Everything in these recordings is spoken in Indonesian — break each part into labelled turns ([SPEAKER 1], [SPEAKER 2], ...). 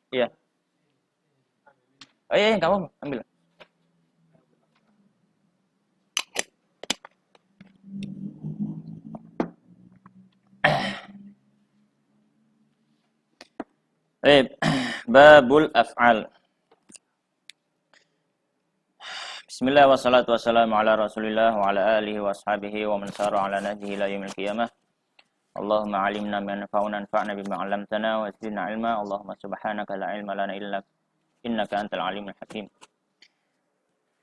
[SPEAKER 1] Iya. Oh iya, kamu ambil. Babul af'al. Bismillah wassalatu wassalamu ala Rasulillah wa ala alihi wa ashabihi wa man sara ala nahjihi ila yaumil qiyamah. Allahumma alimna ma yanfa'una anfa'na bima 'allamtana wa zidna ilma. Allahumma subhanaka la ilma lana illa innaka antal alimul hakim.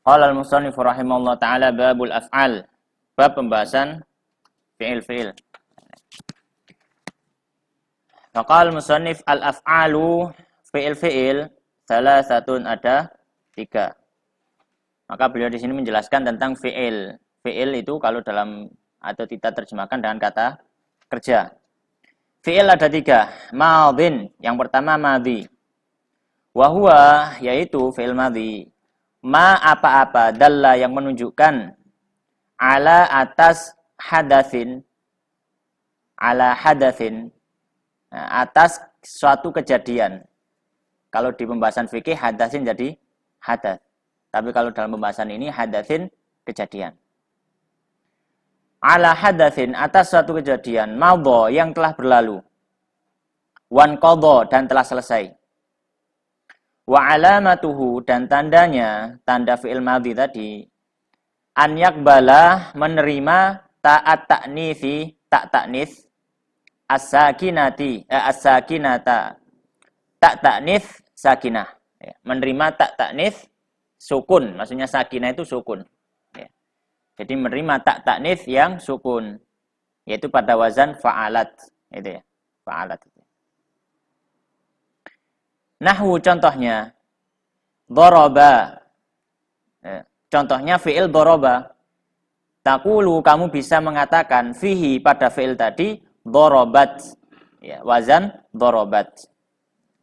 [SPEAKER 1] Qala al-musannif rahimahullah taala babul af'al. Bab pembahasan fi'il-fi'il. Faqal musannif al-af'alu fi'il-fi'il salasatun, ada 3. Maka beliau di sini menjelaskan tentang fi'il. Fi'il itu kalau dalam atau kita terjemahkan dengan kata kerja. Fi'il ada 3. Madhin, yang pertama madhi. Wahua, yaitu fi'il madhi. Ma apa-apa dalla yang menunjukkan ala atas hadatsin, ala hadatsin, atas suatu kejadian. Kalau di pembahasan fikih hadatsin jadi hadas. Tapi kalau dalam pembahasan ini hadatsin kejadian. Ala hadatsin, atas suatu kejadian, madha yang telah berlalu. Wan qadha, dan telah selesai. Wa alamatuhu, dan tandanya, tanda fi'il madhi tadi, an yakbala, menerima ta'at ta'nithi, tak ta'nits, as-sakinati, as-sakinata, tak ta'nits sakinah. Ya, menerima tak ta'nits sukun, maksudnya sakinah itu sukun. Ya. Jadi menerima tak ta'nits yang sukun, yaitu pada wazan fa'alat, itu ya, fa'alat itu. Nahwu, contohnya daraba. Ya. Contohnya fi'il daraba. Taqulu, kamu bisa mengatakan fihi, pada fi'il tadi, darabat. Ya, wazan darabat.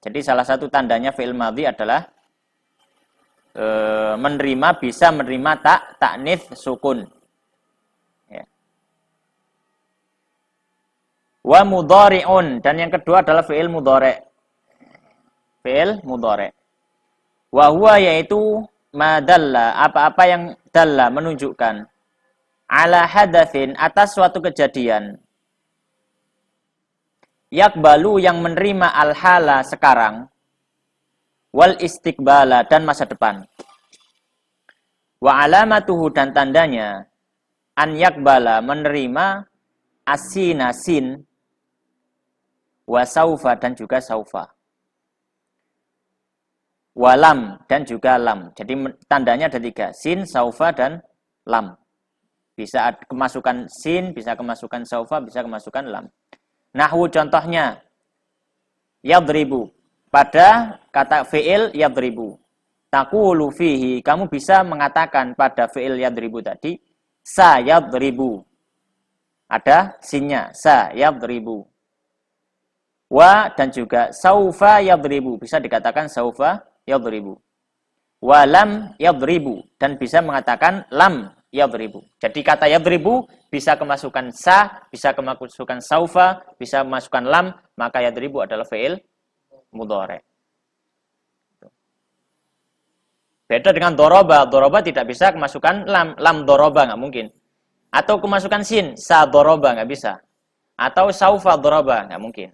[SPEAKER 1] Jadi salah satu tandanya fi'il madhi adalah menerima, bisa menerima ta'nits sukun. Ya. Wa mudhari'un, dan yang kedua adalah fi'il mudhari'. Fi'il mudhari'. Wa huwa, yaitu madalla, apa-apa yang dalla, menunjukkan, ala hadatsin, atas suatu kejadian, yakbalu, yang menerima al-hala, sekarang, wal istiqbala, dan masa depan. Wa alamatuhu, dan tandanya, an yakbala, menerima asina, sin, wa saufa, dan juga saufa. Walam, dan juga lam. Jadi tandanya ada 3. Sin, saufa, dan lam. Bisa kemasukan sin, bisa kemasukan saufa, bisa kemasukan lam. Nahwu, contohnya, yadribu. Pada kata fi'il yadribu. Taqulu fihi, kamu bisa mengatakan pada fi'il yadribu tadi, sa yadribu. Ada sinnya, sa yadribu. Wa, dan juga saufa yadribu. Bisa dikatakan saufa yadribu. Wa lam yadribu, dan bisa mengatakan lam yadribu. Jadi kata yadribu bisa kemasukan sa, bisa kemasukan saufa, bisa kemasukan lam, maka yadribu adalah fi'il mudhari'. Beda dengan doroba. Doroba tidak bisa kemasukan lam, lam doroba nggak mungkin. Atau kemasukan sin, sa doroba nggak bisa. Atau saufa doroba nggak mungkin.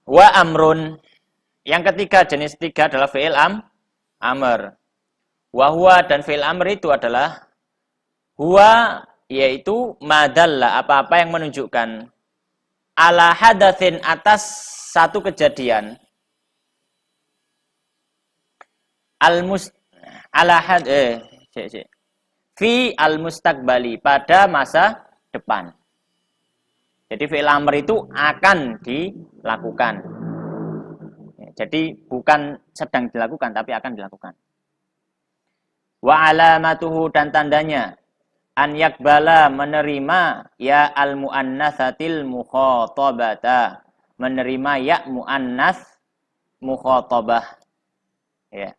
[SPEAKER 1] Wa amrun, yang ketiga, jenis 3 adalah fi'il amr. Wa huwa, dan fi'il amr itu adalah huwa, yaitu madalla, apa-apa yang menunjukkan, ala hadatsin, atas satu kejadian, fi al-mustaqbali, pada masa depan. Jadi fi'il amr itu akan dilakukan. Jadi bukan sedang dilakukan, tapi akan dilakukan. Wa alamatuhu, dan tandanya, an yakbala, menerima ya al-muannatsatil mukhatabata, menerima ya muannats mukhatabah. Ya.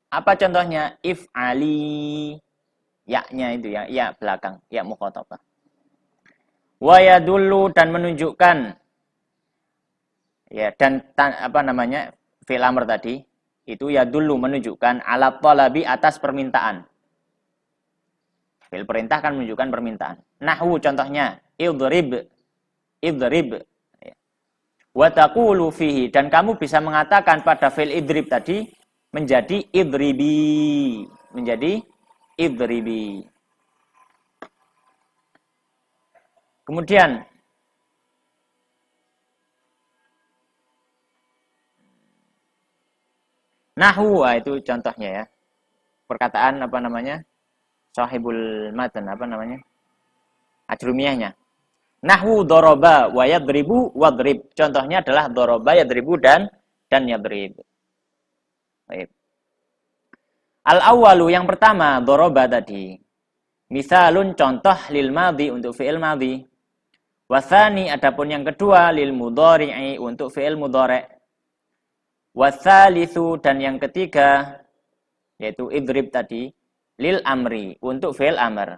[SPEAKER 1] Apa contohnya? If'ali, ya-nya itu ya, ya belakang, ya mukhatabah. Wa yadullu, dan menunjukkan, Ya, dan fi'il amr tadi itu ya dulu menunjukkan ala talabi atas permintaan. Fi'il perintah kan menunjukkan permintaan. Nahwu contohnya idrib. Idrib. Wa taqulu fihi, dan kamu bisa mengatakan pada fi'il idrib tadi menjadi idribi. Menjadi idribi. Kemudian nahwu, itu contohnya ya. Perkataan Sahibul matan ajrumiyahnya. Nahwu doroba wa yadribu wadrib. Contohnya adalah doroba, yadribu dan yadrib. Baik. Al-awwalu yang pertama doroba tadi. Misalun contoh lil madhi untuk fi'il madhi. Wasani adapun yang kedua lil mudhari'i untuk fi'il mudhari'. Wasalisu dan yang ketiga yaitu idrib tadi lil amri untuk fi'il amr.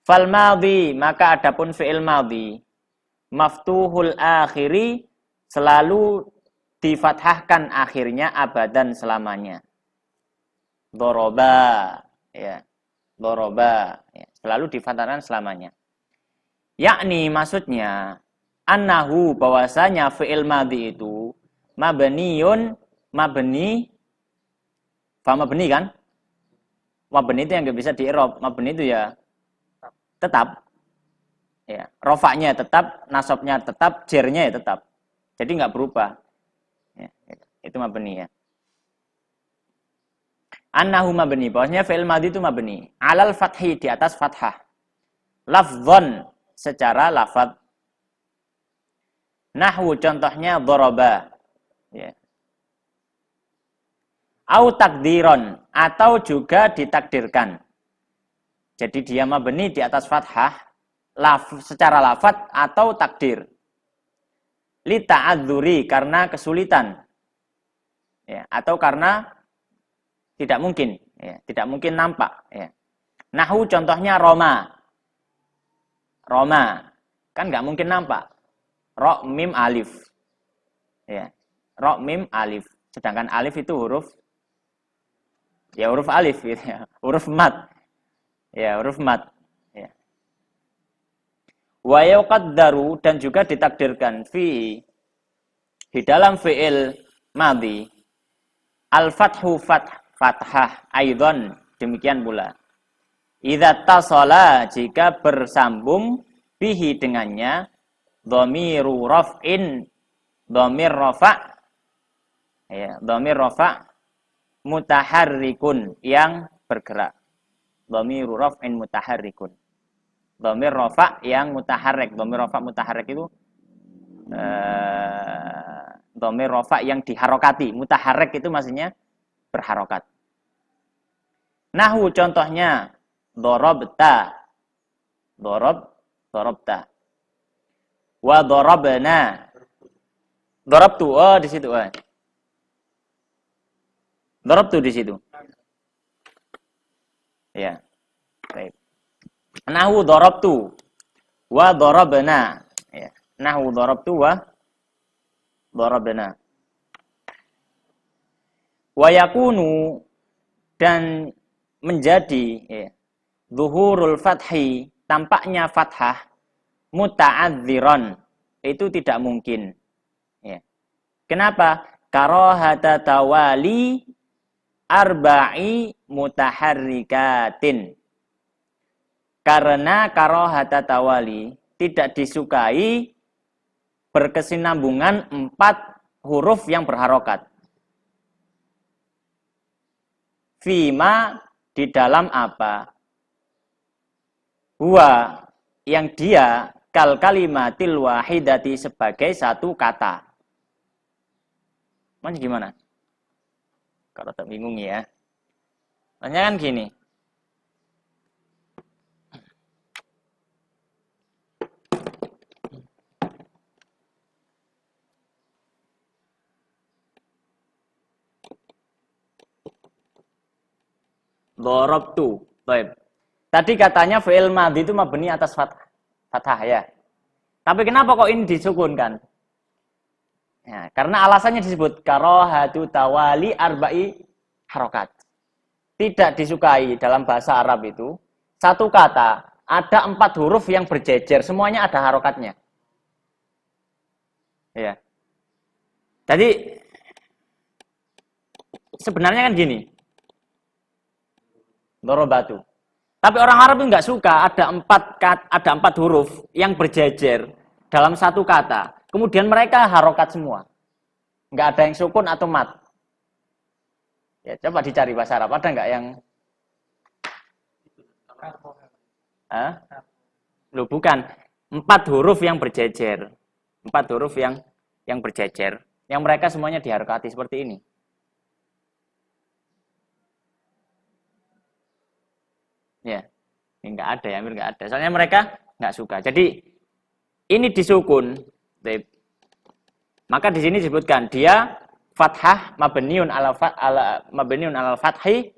[SPEAKER 1] Fal madhi maka adapun fi'il madhi maftuhul akhiri selalu difathahkan akhirnya abadan selamanya. Doroba ya. Doroba ya. Selalu difathahkan selamanya. Yakni maksudnya annahu bahwasanya fi'il madhi itu mabniun mabni mabni kan? Mabni itu yang enggak bisa di-i'rab. Mabni itu ya tetap. Ya, rofaknya tetap, nasabnya tetap, jernya ya tetap. Jadi enggak berubah. Ya, itu mabni ya. Annahu mabni, bahwasanya fi'il madhi itu mabni alal fathi, di atas fathah. Lafdzon secara lafaz. Nahwu contohnya daraba. Ya. Au takdiron atau juga ditakdirkan. Jadi dia mabni di atas fathah secara lafaz atau takdir. Li ta'adzuri karena kesulitan. Ya, atau karena tidak mungkin, ya, tidak mungkin nampak, ya. Nahwu contohnya Roma. Roma kan nggak mungkin nampak. Ro mim alif. Ya. Ro mim alif. Sedangkan alif itu huruf alif gitu ya. Huruf mat. Ya, huruf mat. Ya. Wa yuqaddaru dan juga ditakdirkan di dalam fi'il madhi al-fathu fathah aidon, demikian pula. Idza tasala jika bersambung bihi dengannya dhamiru raf'in, dhamir rafa' ya, dhamir rafa' mutaharrikun yang bergerak. Dhamiru raf'in mutaharrikun. Dhamir rafa' yang mutaharrik. Dhamir rafa' mutaharrik itu dhamir rafa' yang diharokati. Mutaharrik itu maksudnya berharokat. Nahwu contohnya dorobta. Dorobta. Wa dorobna. Dorobtu, oh di situ. Dorobtu di situ. Ya. Baik. Nahwu dorobtu wa dorobna. Ya. Nahwu dorobtu wa dorobna. Wa yakunu dan menjadi ya, zuhurul fathi tampaknya fathah muta'adziron itu tidak mungkin. Ya. Kenapa? Karahata tawali arba'i mutaharrikatin. Karena karahata tawali tidak disukai berkesinambungan 4 huruf yang berharokat. Fima di dalam apa? Huwa yang dia kal kalimatil wahidati sebagai satu kata. Mas gimana? Kalau tak bingung ya. Makanya kan gini. Dorobtu. Baik. Tadi katanya fi'il madhi itu mabni atas fathah ya. Tapi kenapa kok ini disukunkan? Ya, karena alasannya disebut karohatu tawali arba'i harokat. Tidak disukai dalam bahasa Arab itu satu kata ada 4 huruf yang berjejer, semuanya ada harokatnya. Ya. Jadi sebenarnya kan gini, dorobatu. Tapi orang Arab itu nggak suka ada 4 huruf yang berjejer dalam satu kata. Kemudian mereka harokat semua. Nggak ada yang sukun atau mat. Ya, coba dicari bahasa Arab. Ada nggak yang... Loh, bukan. 4 huruf yang berjejer. 4 huruf yang berjejer. Yang mereka semuanya diharokati seperti ini. Ya, ini nggak ada ya, hampir nggak ada. Soalnya mereka nggak suka. Jadi ini disukun. Maka di sini disebutkan dia fathah mabniun alal fathi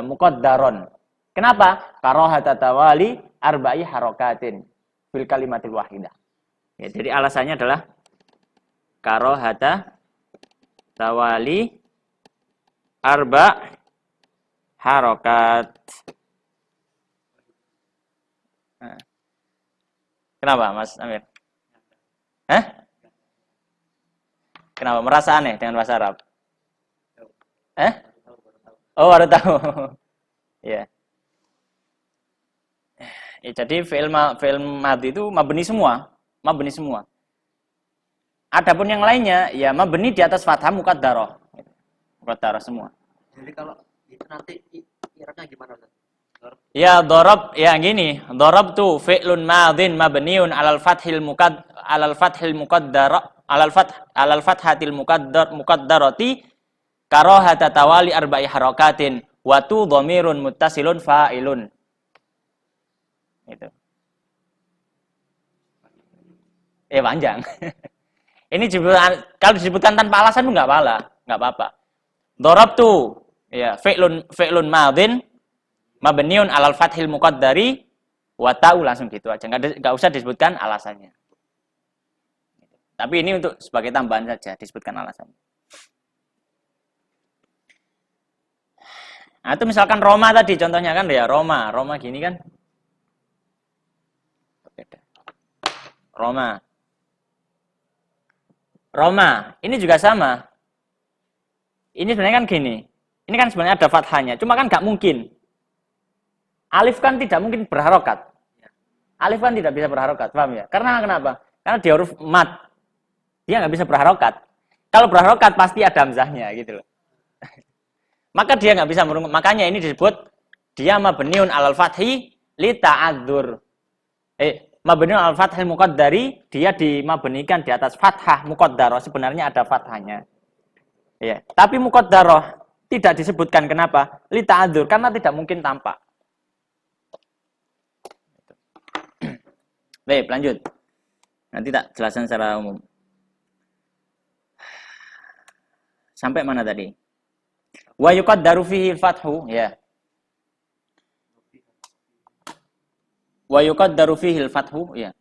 [SPEAKER 1] muqaddaron. Kenapa? Karahata tawali arba'i harokatin fil kalimatil wahidah. Ya, jadi alasannya adalah karahata tawali arba' harokat. Kenapa, Mas Amir? Hah? Kenapa? Merasa aneh dengan bahasa Arab? Oh, baru tahu. Ya. Ya, jadi fi'il madhi itu mabni semua. Mabni semua. Adapun yang lainnya, ya mabni di atas fathah muqaddarah. Muqaddarah semua.
[SPEAKER 2] Jadi kalau itu nanti i'rabnya gimana, Ustaz?
[SPEAKER 1] Ya, dorob, ya gini. Dorob tuh fi'lun madhin mabniun alal fathil muqaddar alal fathatil muqaddarati karahata tawali arba'i harakatin wa tu dhamirun muttasilun fa'ilun. Itu. Panjang. Ini kalau disebutkan tanpa alasan itu enggak apa-apa. Dorob tuh ya fi'lun madhin mabniun alal fathil muqaddari wa ta'u, langsung gitu aja. Enggak usah disebutkan alasannya. Tapi ini untuk sebagai tambahan saja disebutkan alasannya. Nah, itu misalkan Roma tadi contohnya kan ya, Roma gini kan. Beda. Roma, ini juga sama. Ini sebenarnya kan gini. Ini kan sebenarnya ada fathahnya, cuma kan nggak mungkin. Alif kan tidak mungkin berharokat. Alif kan tidak bisa berharokat, paham ya? Karena kenapa? Karena dia huruf mat. Dia nggak bisa berharokat. Kalau berharokat pasti ada hamzahnya gitu loh. Maka dia nggak bisa merungkut. Makanya ini disebut dia mabniun alal fathi li ta'adzur. Mabniun alal fathil muqaddari, dia dimabnikan di atas fathah muqaddarah, sebenarnya ada fathahnya. Ya, tapi muqaddarah tidak disebutkan, kenapa? Li ta'adzur, karena tidak mungkin tampak. Baik, lanjut. Nanti tak jelaskan secara umum. Sampai mana tadi? Wa yuqaddaru fihi al-fathu, ya. Wa yuqaddaru fihi al-fathu, ya.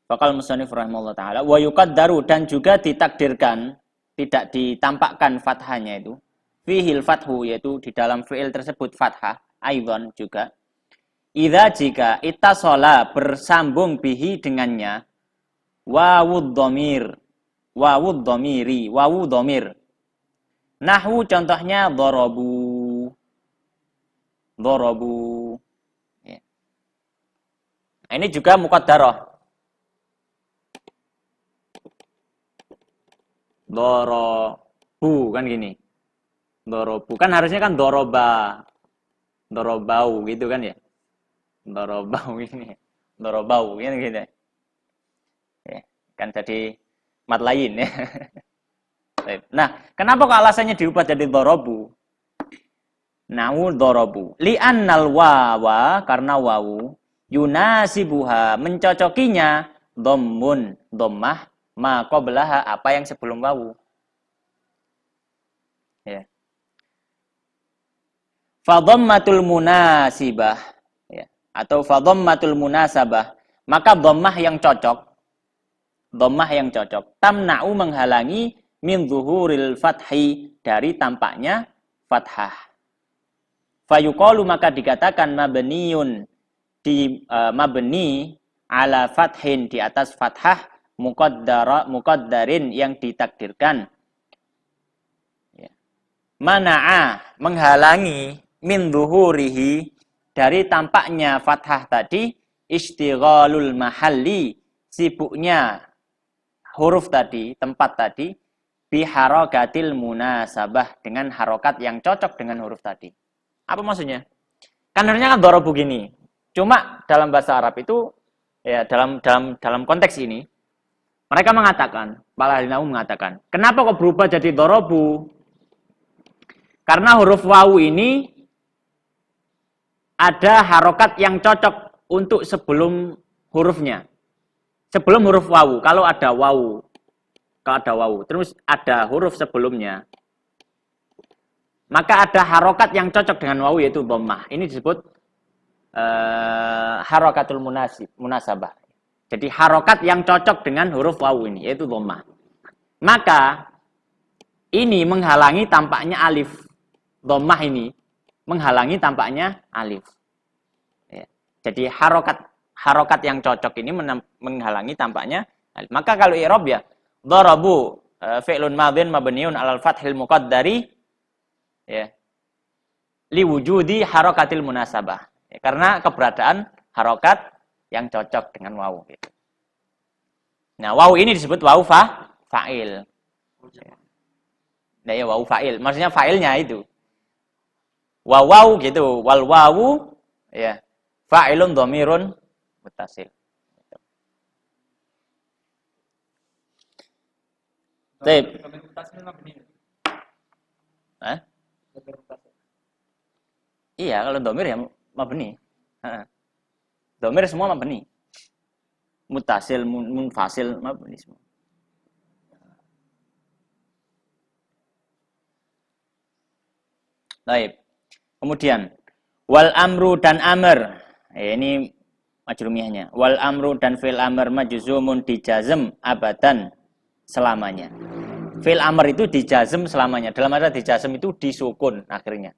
[SPEAKER 1] Faqal musannif rahimahullah taala, wa yuqaddaru, dan juga ditakdirkan, tidak ditampakkan fathahnya itu. Fihi al-fathu, yaitu di dalam fi'il tersebut fathah, aidan juga. Idza jika ittasala, bersambung bihi dengannya, wawud dhamir, wawu dhamir. Nahwu contohnya dharabu. Ya. Nah, ini juga muqaddarah. Dharabu kan gini. Dharabu kan harusnya kan dharabau gitu kan ya. Dharabau ini. Dharabau kan gitu. Ya, kan jadi mat lain ya. Nah, kenapa kok alasannya diubah jadi dharabu? Nahu dharabu. Li'annal wawa, karena wawu, yunasibuha, mencocokinya, dhammun, dhammah, ma qablaha, apa yang sebelum wawu. Ya. Fa dhammatul munasibah, ya, atau fa dhammatul munasabah, maka dhammah yang cocok, dhammah yang cocok. Tamna'u menghalangi min zuhuril fathi dari tampaknya fathah. Fayuqalu maka dikatakan mabniyun di mabni ala fathin di atas fathah muqaddarin yang ditakdirkan. Ya. Mana'a menghalangi min zuhurihi dari tampaknya fathah tadi istighalul mahalli sibuknya huruf tadi, tempat tadi biharakatil munasabah dengan harokat yang cocok dengan huruf tadi. Apa maksudnya? Kan harusnya kan dharabu gini. Cuma dalam bahasa Arab itu ya dalam konteks ini mereka mengatakan, para ahli nahwu mengatakan, kenapa kok berubah jadi dharabu? Karena huruf wawu ini ada harokat yang cocok untuk sebelum hurufnya. Sebelum huruf wawu, kalau ada wawu, terus ada huruf sebelumnya, maka ada harokat yang cocok dengan wawu yaitu dhammah. Ini disebut harokatul munasabah. Jadi harokat yang cocok dengan huruf wawu ini yaitu dhammah. Maka ini menghalangi tampaknya alif. Dhammah ini menghalangi tampaknya alif. Ya. Jadi harokat yang cocok ini menghalangi tampaknya alif. Maka kalau i'rab ya dharabu fi'lun madhin mabniun 'alal fathil muqaddari ya liwujudi harakatil munasabah. Ya, karena keberadaan harokat yang cocok dengan wawu gitu. Nah, wawu ini disebut wawu fa'il. Nah, ya wawu fa'il. Maksudnya fa'ilnya itu. Wawu gitu, wal wawu ya fa'ilun dhamirun muttasil. Baik. Iya, kalau dhamir ya mabni. Dhamir semua mabni. Muttasil, munfasil mabni semua. Baik. Kemudian wal amru dan amr. Ini majrumiyahnya. Wal amru dan fil amr majzumun dijazm abadan selamanya. Fil amr itu dijazm selamanya. Dalam arti dijazm itu disukun akhirnya.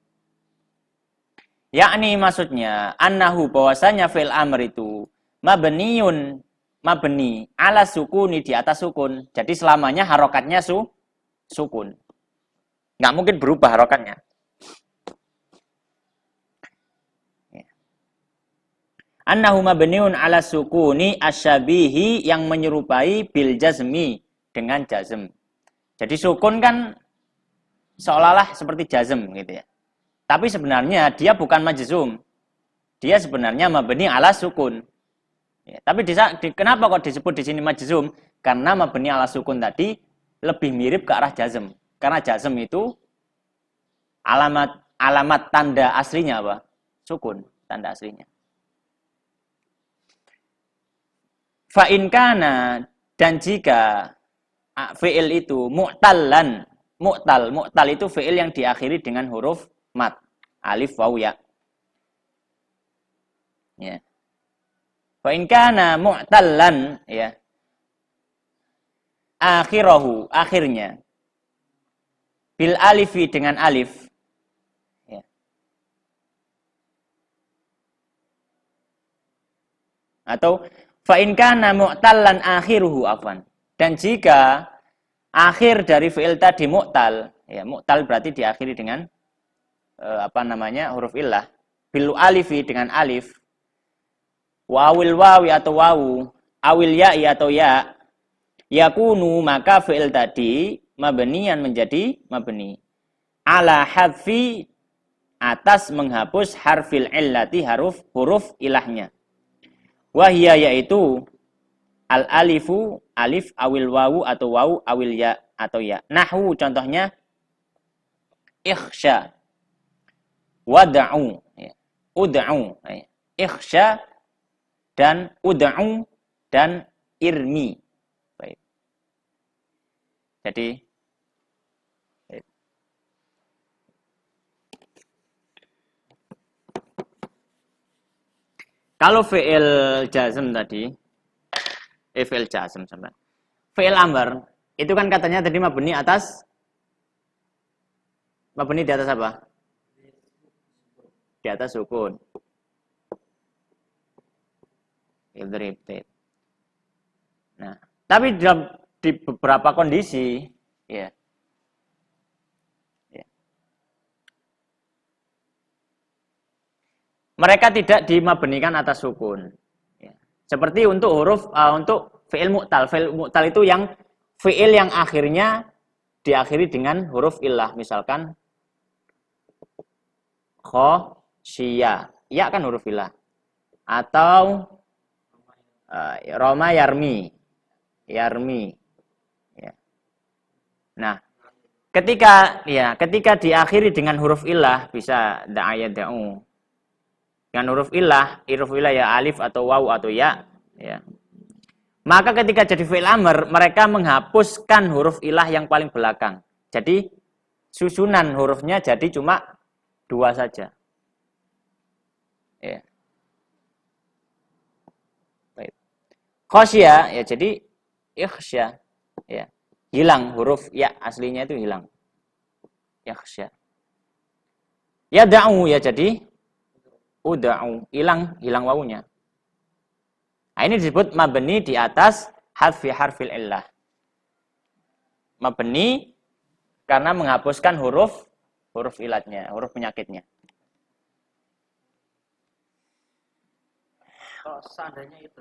[SPEAKER 1] Yakni maksudnya annahu bahwasanya fil amr itu mabniun mabni ala sukuni di atas sukun. Jadi selamanya harokatnya sukun. Nggak mungkin berubah harokatnya. Annahu mabniun ala sukuni asyabihi yang menyerupai bil jazmi dengan jazm. Jadi sukun kan seolah-olah seperti jazm gitu ya. Tapi sebenarnya dia bukan majzum. Dia sebenarnya mabni ala sukun. Ya, tapi kenapa kok disebut di sini majzum? Karena mabni ala sukun tadi lebih mirip ke arah jazm. Karena jazm itu alamat tanda aslinya apa? Sukun, tanda aslinya. Fa'in kana dan jika fi'il itu mu'tallan, mu'tal itu fi'il yang diakhiri dengan huruf mat, alif waw ya. Ya. Fa'in kana mu'tallan ya. Akhirahu, akhirnya bil alifi dengan alif. Ya. Atau fa'in kana mu'tallan akhiruhu afwan. Dan jika akhir dari fi'il tadi mu'tal, ya mu'tal berarti diakhiri dengan huruf illah, bil alifi dengan alif, wawil wawi atau wawu, awil ya'i atau ya, yakunu maka fi'il tadi mabniyan menjadi mabni. Ala hadfi atas menghapus harfil illati huruf ilahnya. Wahia yaitu al-alifu alif awil wawu atau wawu awil ya atau ya. Nahwu contohnya ikhsha wad'u ya. Ud'u ya. Ikhsha dan ud'u dan irmi. Baik. Jadi kalau fi'il jazm tadi, fi'il jazm sampai. fi'il amr itu kan katanya tadi mabni di atas apa? Di atas sukun. Idrib. Nah, tapi di beberapa kondisi ya. Mereka tidak dimabnikan atas sukun. Ya. Seperti untuk untuk fi'il mu'tal. Fi'il mu'tal itu yang fi'il yang akhirnya diakhiri dengan huruf illah. Misalkan khosyiya. Ya kan huruf illah. Atau Roma yarmi. Ya. Nah, ketika diakhiri dengan huruf illah bisa da'aya da'u. Dengan huruf illah ya alif atau waw atau ya. Maka ketika jadi fi'il amr, mereka menghapuskan huruf illah yang paling belakang. Jadi susunan hurufnya jadi cuma 2 saja. Ya. Baik. Khosya ya jadi ikhsya. Ya. Hilang huruf ya aslinya itu hilang. Ikhsya. Ya da'u ya jadi uda'u, hilang wawunya. Nah, ini disebut mabni di atas harfil illah. Mabni karena menghapuskan huruf ilatnya, huruf penyakitnya.
[SPEAKER 2] Kalau seandainya itu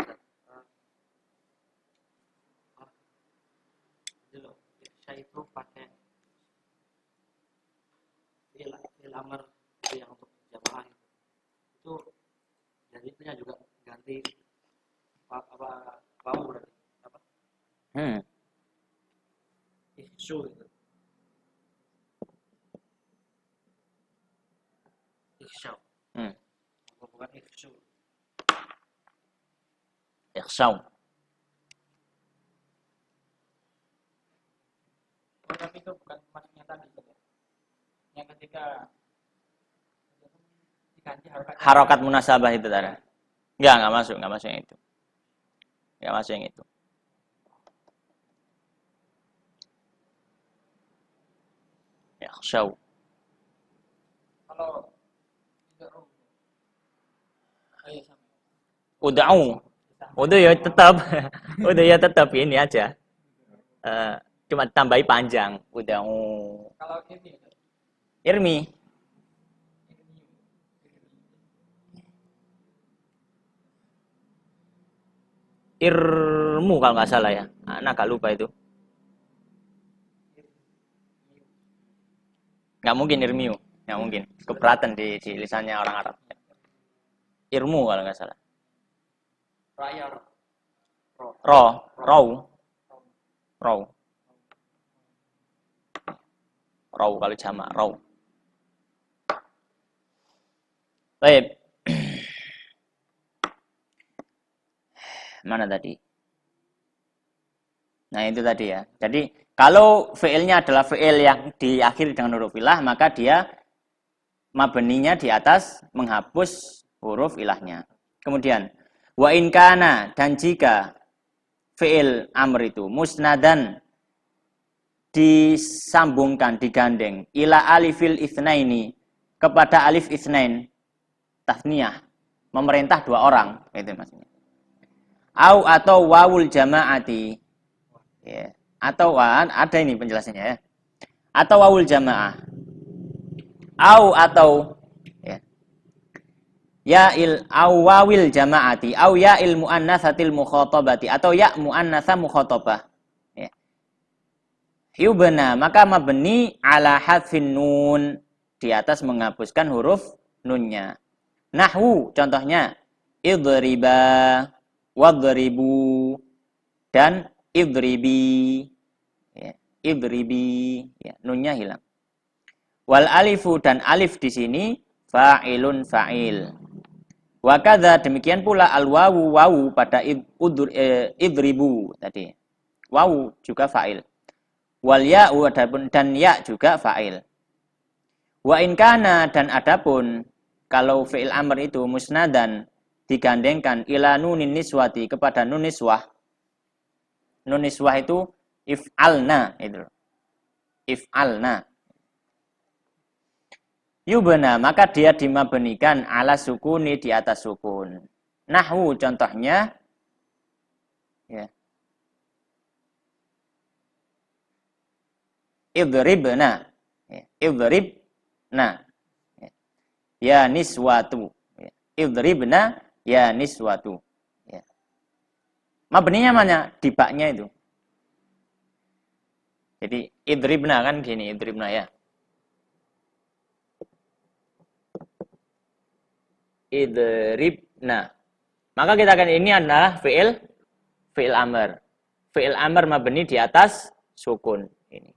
[SPEAKER 2] saya itu pakai fi'il amr yang untuk jamaah itu jadi itunya juga ganti apa wawu berarti apa? Ihsu itu. Ihsu. Bukan ihsu.
[SPEAKER 1] Ihsau.
[SPEAKER 2] Tapi itu bukan maksudnya tadi yang ketika diganti
[SPEAKER 1] harokat munasabah itu tadi. Enggak masuk yang itu. Enggak masuk yang itu. Ihsau.
[SPEAKER 2] Kalau
[SPEAKER 1] udah ya tetap ini aja. Cuma tambahi panjang.
[SPEAKER 2] Kalau ini
[SPEAKER 1] irmi. Irmu kalau nggak salah ya. Anak agak lupa itu. Nggak mungkin irmiu. Nggak mungkin. Keberatan di lisannya orang Arab. Irmu kalau nggak salah. Raw kalau jamak raw. Baik. Mana tadi? Nah, itu tadi ya. Jadi, kalau fi'ilnya adalah fi'il yang diakhiri dengan huruf ilah, maka dia mabninya di atas menghapus huruf ilahnya. Kemudian, wa in kana, dan jika fi'il amr itu musnadan disambungkan, digandeng ila alifil itsnaini kepada alif itsnain tasniyah, memerintah 2 orang, itu maksudnya. Atau wawul jamaati. Ya. Atau ada ini penjelasannya ya. Atau wawul jamaah. Atau ya. Ya'il wawil jamaati au ya'il muannatsatil mukhatabati atau ya muannatsa mukhatabah. Ya. Yubna, maka mabni ala hadfin nun, di atas menghapuskan huruf nunnya. Nahwu contohnya idriba, wadribu, dan idribi. Ya, idribi, ya, nunnya hilang. Wal alifu, dan alif di sini fa'ilun fa'il. Wa kadza, demikian pula al wawu pada idribu tadi. Wawu juga fa'il. Wal ya'u, dan ya juga fa'il. Wa in kana, dan adapun kalau fi'il amr itu musnadan digandengkan ila nunin niswati, kepada nun niswah, nun niswah itu if'alna itu. If'alna. Yubna, maka dia dimabnikan ala sukuni di atas sukun. Nahwu contohnya ya. Idribna. Ya. Idribna. Ya niswatu. Ya. Idribna ya niswatu. Ya. Mabninya mana? Di baknya itu. Jadi idribna kan gini, idribna ya. Idribna. Maka kita akan ini adalah fi'il amr. Fi'il amr mabni di atas sukun ini.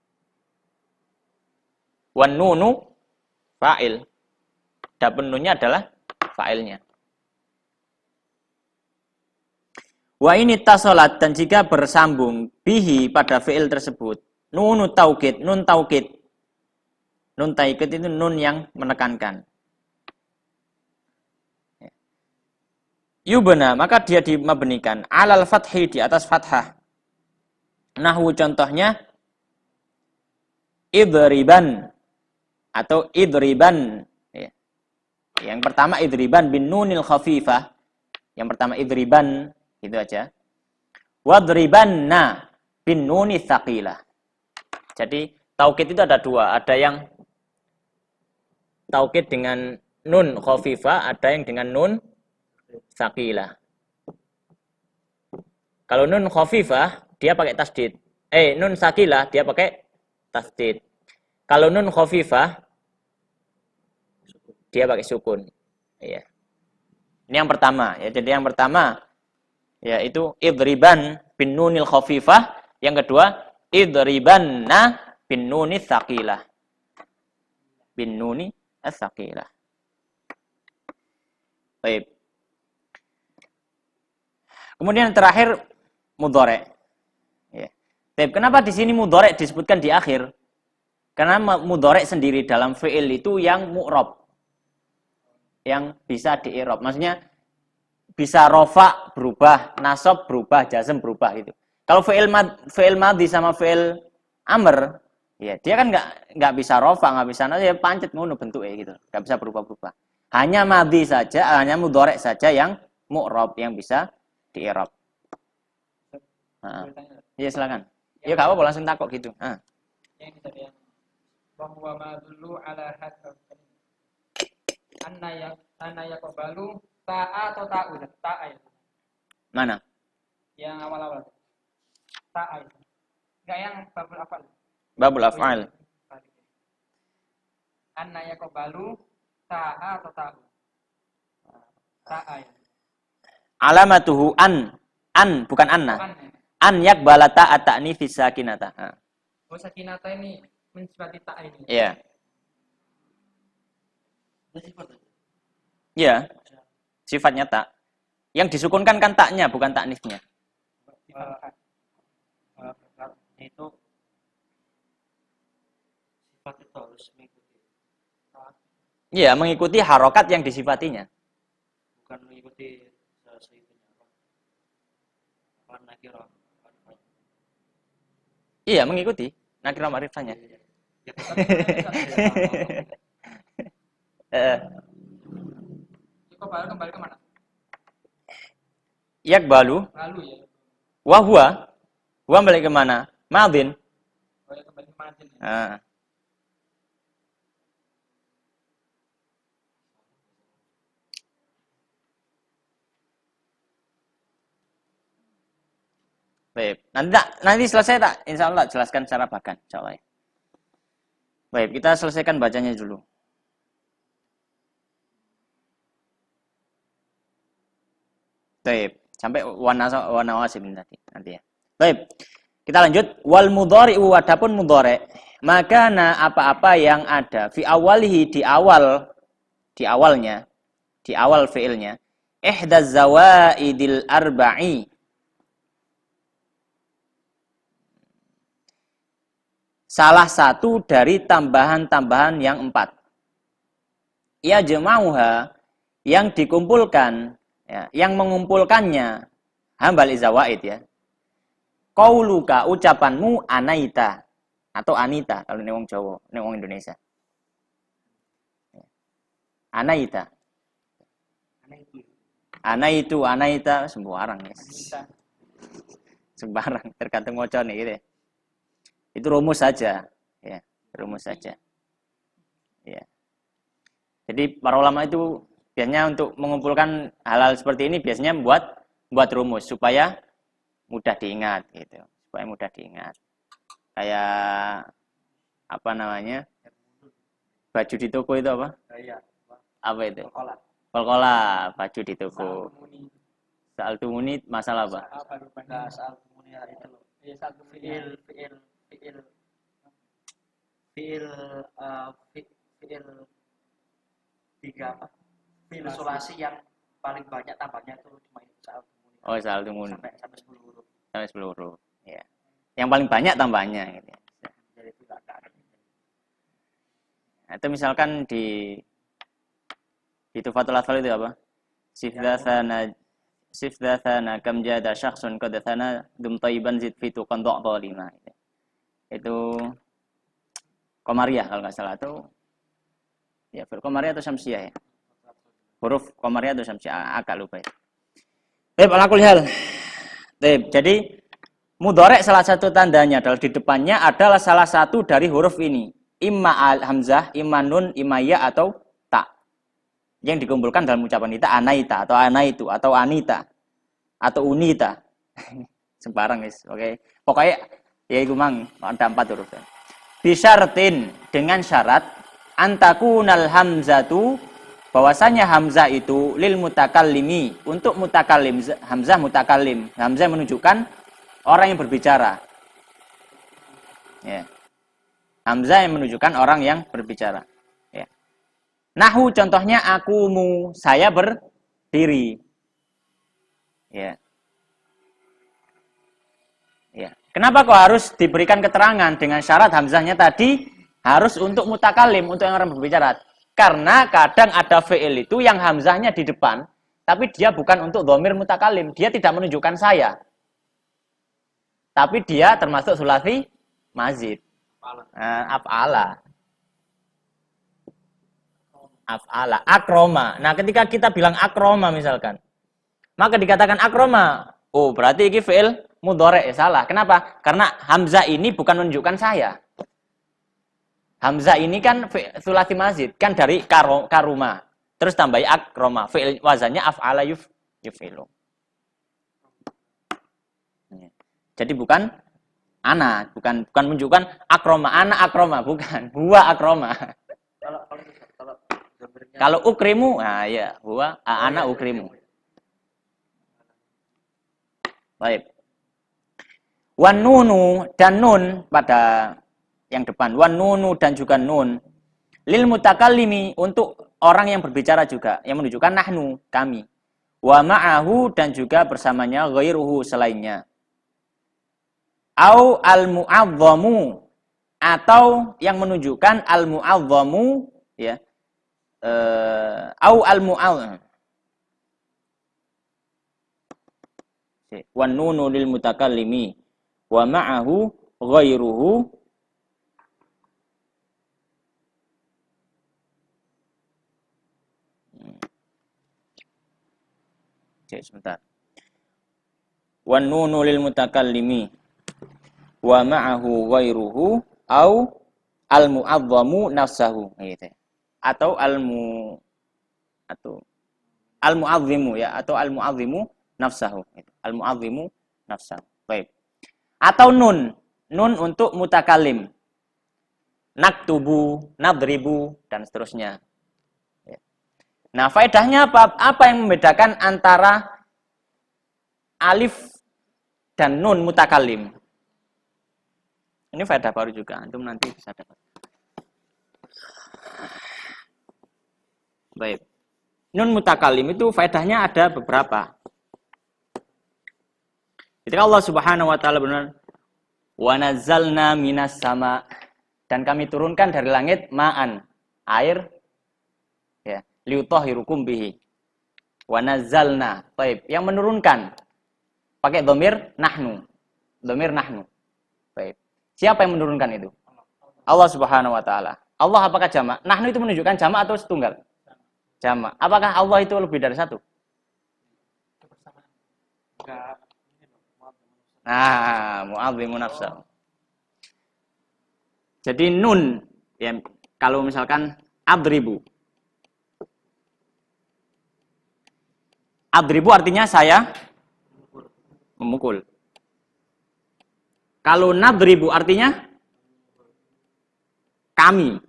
[SPEAKER 1] Wan nunu fa'il. Dapun nunnya adalah fa'ilnya. Wa ini tasolat dan jika bersambung bihi pada fi'il tersebut. Nunu taukid, nun taukid. Nun taukid itu nun yang menekankan. Yubna, maka dia dimabnikan alal fathi di atas fathah. Nahwu contohnya idriban atau idriban. Ya. Yang pertama idriban bin nunil khafifah. Yang pertama idriban, itu aja. Wadribanna bin nuni tsaqilah. Jadi taukid itu ada dua, ada yang taukid dengan nun khafifah, ada yang dengan nun tsaqilah. Kalau nun khafifah dia pakai tasdid. Nun tsaqilah dia pakai tasdid. Kalau nun khafifah dia pakai sukun. Iya. Ini yang pertama ya. Jadi yang pertama yaitu idriban bin nunil khafifah, yang kedua idribanna bin nuni tsaqilah. Bin nuni as-tsaqilah. Baik. Kemudian terakhir mudhari'. Ya. Baik, kenapa di sini mudhari' disebutkan di akhir? Karena mudhari' sendiri dalam fi'il itu yang mu'rab. Yang bisa di-i'rab. Maksudnya bisa rofa berubah, nasab berubah, jazm berubah gitu. Kalau fi'il madhi sama fi'il amr, ya dia kan nggak bisa rofa, nggak bisa nasab, ya pancet ngono bentuknya gitu, nggak bisa berubah-berubah. Hanya madhi saja, hanya mudhari' saja yang mu'rab, yang bisa di-i'rab. Iya silakan. Ya nggak apa-apa langsung takut gitu.
[SPEAKER 3] Yang tadi yang bahwa madullu ala hadza anna yaqbalu ta'a atau ta'u, ta'a itu.
[SPEAKER 1] Mana?
[SPEAKER 3] Yang awal-awal. Ta'a itu. Enggak yang babul af'al.
[SPEAKER 1] Babul af'al.
[SPEAKER 3] Anna yaqbalu ta'a atau ta'u. Ta'a itu.
[SPEAKER 1] Alamatuhu an bukan anna. An yakbala ta'a ta'nits sakinata.
[SPEAKER 3] Oh, sakinata ini mensifati ta'a ini.
[SPEAKER 1] Iya. Iya. Sifatnya tak. Yang disukunkan kan taknya, bukan taknisnya.
[SPEAKER 2] Itu sifat itu harus mengikuti.
[SPEAKER 1] Iya, mengikuti harokat yang disifatinya.
[SPEAKER 2] Bukan mengikuti seikunya apa nakirah.
[SPEAKER 1] Iya, mengikuti nakirah ma'rifahnya.
[SPEAKER 3] Kembali ke mana?
[SPEAKER 1] Yakbalu.
[SPEAKER 3] Lalu ya.
[SPEAKER 1] Wahwa balik ke mana? Madin.
[SPEAKER 3] Oh ya, kembali ke madin.
[SPEAKER 1] Baik. Nanti selesai tak? Insya Allah jelaskan secara bagan. Insya Allah. Baik, kita selesaikan bacanya dulu. Baik, sampai wana wasim nanti ya. Baik. Kita lanjut. Wal mudhari'u, adapun mudhari', maka apa-apa yang ada fi awalihi di awalnya, di awal fi'ilnya, ihdaz zawaidil arba'i, salah satu dari tambahan-tambahan yang 4. Ya jama'uha, yang dikumpulkan, ya, yang mengumpulkannya, hambal zawaid ya. qauluka ucapanmu anaita atau anita kalau ini wong Jawa, ini wong Indonesia. Anaita. Anaita sembarang ya. Sembarang tergantung wacane gitu. Itu rumus saja, ya, rumus saja. Ya. Jadi para ulama itu biasanya untuk mengumpulkan hal-hal seperti ini biasanya buat rumus supaya mudah diingat gitu. Supaya mudah diingat. Kayak apa namanya? Baju di toko itu apa? Apa itu? Kol-kola, baju di toko. Soal tumuni masalah apa?
[SPEAKER 2] Soal tumuni itu loh. Fiil tiga apa? Fiil sulasi yang paling banyak tambahnya itu cuma itu soal tumuni.
[SPEAKER 1] Oh, soal tumuni.
[SPEAKER 2] Sampai 10 huruf.
[SPEAKER 1] Sampai 10 huruf. Ya. Yang paling banyak tambahnya gitu.
[SPEAKER 2] Jadi itu enggak ada.
[SPEAKER 1] Nah, itu misalkan di Tufatul Atfal itu apa? Sifdathana kam jada syakhsun qad thana dum tayyiban zid fitu qandha lima. Itu Qamariyah kalau enggak salah itu ya Qamariyah atau Syamsiyah ya. Huruf Qamariyah atau Syamsiyah agak lupa ya. Baik, ala kulli hal. Baik, jadi mudhari' salah satu tandanya adalah di depannya adalah salah satu dari huruf ini. Imma al-hamzah, imma nun, imma ya atau ta. Yang dikumpulkan dalam ucapan kita anaita atau anaitu atau anita atau unita. Sembarang guys, oke. Pokoknya ya itu mang ada 4 huruf. Bisyartin dengan syarat antakunal hamzatu bahwasanya hamzah itu lil mutakallimi untuk mutakallim, hamzah mutakallim. Hamzah menunjukkan orang yang berbicara. Ya. Hamzah yang menunjukkan orang yang berbicara. Ya. Nahwu contohnya akumu, saya berdiri. Ya. Ya. Kenapa kok harus diberikan keterangan dengan syarat hamzahnya tadi harus untuk mutakallim, untuk yang orang berbicara? Karena kadang ada fi'il itu yang hamzahnya di depan, tapi dia bukan untuk dhamir mutakallim, dia tidak menunjukkan saya. Tapi dia termasuk sulasi mazid. Af'ala. Akroma. Nah, ketika kita bilang akroma misalkan, maka dikatakan akroma. Oh, berarti ini fi'il mudhari'. Salah. Kenapa? Karena hamzah ini bukan menunjukkan saya. Hamzah ini kan sulasi mazid, kan dari karuma. Terus tambahi akroma. Fi'il wazannya af'ala yuf'ilu. Jadi bukan ana, bukan menunjukkan akroma, ana akroma, bukan. Huwa akroma. Kalau ukrimu, nah ya, huwa ana ukrimu. Baik. Wan nunu dan nun pada yang depan. Wan nunu dan juga nun lil mutakallimi untuk orang yang berbicara juga, yang menunjukkan nahnu, kami. Wa ma'ahu dan juga bersamanya ghairuhu selainnya. Au al-mu'azzamu atau yang menunjukkan al-mu'azzamu ya. Au al-mu'azzam. Wan nunu lil mutakallimi wa ma'ahu ghairuhu sebentar. Wan nunu lil mutakallimi wa ma'ahu ghairuhu au al-mu'azzamu nafsahu gitu. Atau al-mu'azzimu ya, atau al-mu'azzimu nafsahu gitu. Al-mu'azzimu nafsahu. Baik. Atau nun untuk mutakallim. Naktubu, nadribu dan seterusnya. Ya. Nah, faedahnya apa? Apa yang membedakan antara alif dan nun mutakallim? Ini faedah baru juga, antum nanti bisa dapat. Baik. Nun mutakallim itu faedahnya ada beberapa. Ketika Allah Subhanahu wa taala benar, "Wa nazzalna minas sama" dan kami turunkan dari langit ma'an, air ya, liutahhirukum bihi. Wa nazzalna, baik, yang menurunkan pakai dhamir nahnu. Dhamir nahnu. Baik. Siapa yang menurunkan itu? Allah Subhanahu wa taala. Allah apakah jamak? Nahnu itu menunjukkan jamak atau tunggal? Jamak. Apakah Allah itu lebih dari satu?
[SPEAKER 2] Enggak.
[SPEAKER 1] Nah, mu'azzimun nafsahu. Jadi nun ya kalau misalkan adribu. Adribu artinya saya memukul. Kalau nadribu artinya kami.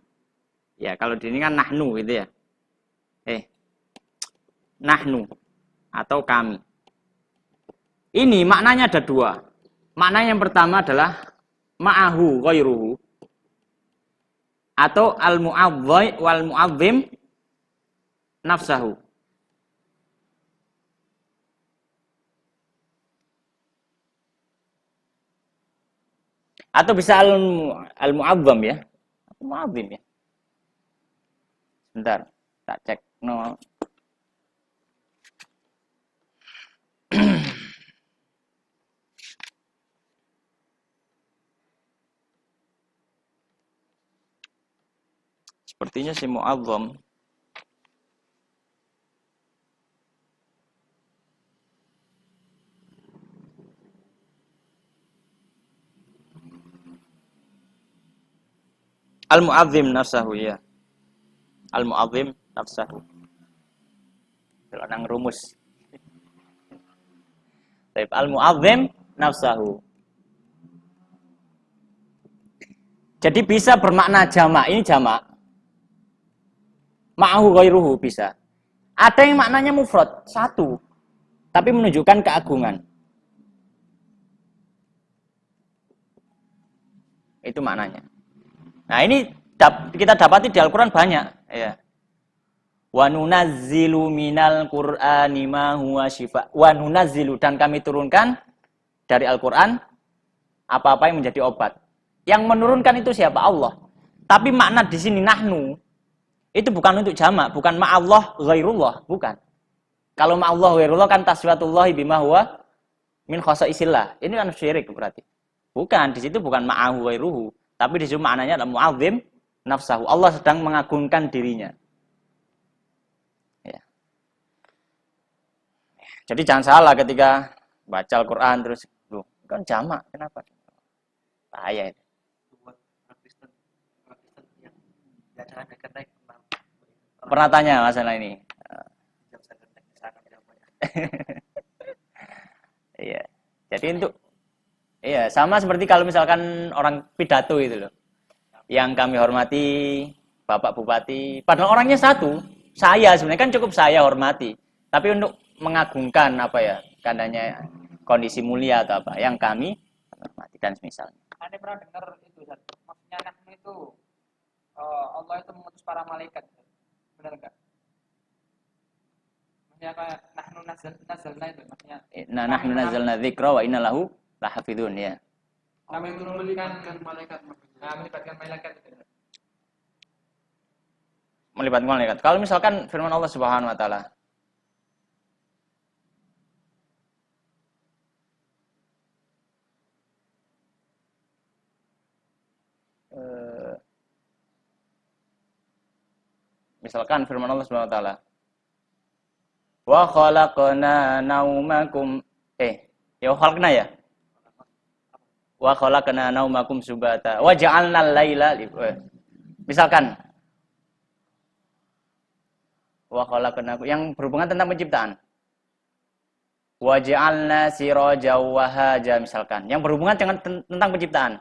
[SPEAKER 1] Ya, kalau di ini kan nahnu gitu ya. Nahnu atau kami. Ini maknanya ada dua. Makna yang pertama adalah ma'ahu ghairuhu atau al-mu'adhdhi wal mu'azzim nafsahu. Atau bisa al-mu'azzam ya. Mu'azzim ya. Bentar, tak cek no. Sepertinya si mu'azzam. Al-mu'azzim nafsahu ya. Al-mu'azzim nafsahu. Kalau nang rumus. Baik, al-mu'azzim nafsahu. Jadi bisa bermakna jamak. Ini jamak. Ma'ahu ghairuhu bisa. Ada yang maknanya mufrad, satu. Tapi menunjukkan keagungan. Itu maknanya. Nah, ini kita dapati di Al-Qur'an banyak, ya. Wa nunazzilu minal Qur'ani ma huwa syifa. Wa nunazzilu dan kami turunkan dari Al-Qur'an apa-apa yang menjadi obat. Yang menurunkan itu siapa? Allah. Tapi makna di sini nahnu itu bukan untuk jamak, bukan ma'allah ghairullah, bukan. Kalau ma'allah ghairullah kan taswiyatullahi bima huwa min khasaisillah. Ini kan syirik berarti. Bukan, di situ bukan ma'ahu ghairuhu, tapi di situ maknanya adalah mu'azzim nafsahu. Allah sedang mengagungkan dirinya. Ya. Jadi jangan salah ketika baca Al-Qur'an terus, loh, kan jamak, kenapa? Bahaya itu.
[SPEAKER 2] Buat Kristen yang bacaan ketek
[SPEAKER 1] Pernah tanya masalah ini. Iya. Jadi untuk iya, sama seperti kalau misalkan orang pidato itu loh. Yang kami hormati Bapak Bupati, padahal orangnya satu. Saya sebenarnya kan cukup saya hormati. Tapi untuk mengagungkan apa ya, katanya kondisi mulia atau apa yang kami hormati dan semisalnya.
[SPEAKER 3] Anda pernah dengar itu, Ustaz? Maksudnya nahnu itu Allah itu mengutus para malaikat. Benar enggak? Maksudnya kayak nahnu nazalna itu maksudnya.
[SPEAKER 1] Nah, nahnu nazzalna dzikra wa inna lahu lahafidun ya.
[SPEAKER 3] Kami turunkan malaikat. Nah, melibatkan malaikat itu.
[SPEAKER 1] Melibatkan malaikat. Kalau misalkan firman Allah Subhanahu wa taala misalkan firman Allah Subhanahu wa taala wa khalaqna naumakum ya khalaqna ya wa khalaqna naumakum subata wa ja'alna al-laila misalkan wa khalaqna yang berhubungan tentang penciptaan wa ja'alna siraja wahaja misalkan yang berhubungan dengan tentang penciptaan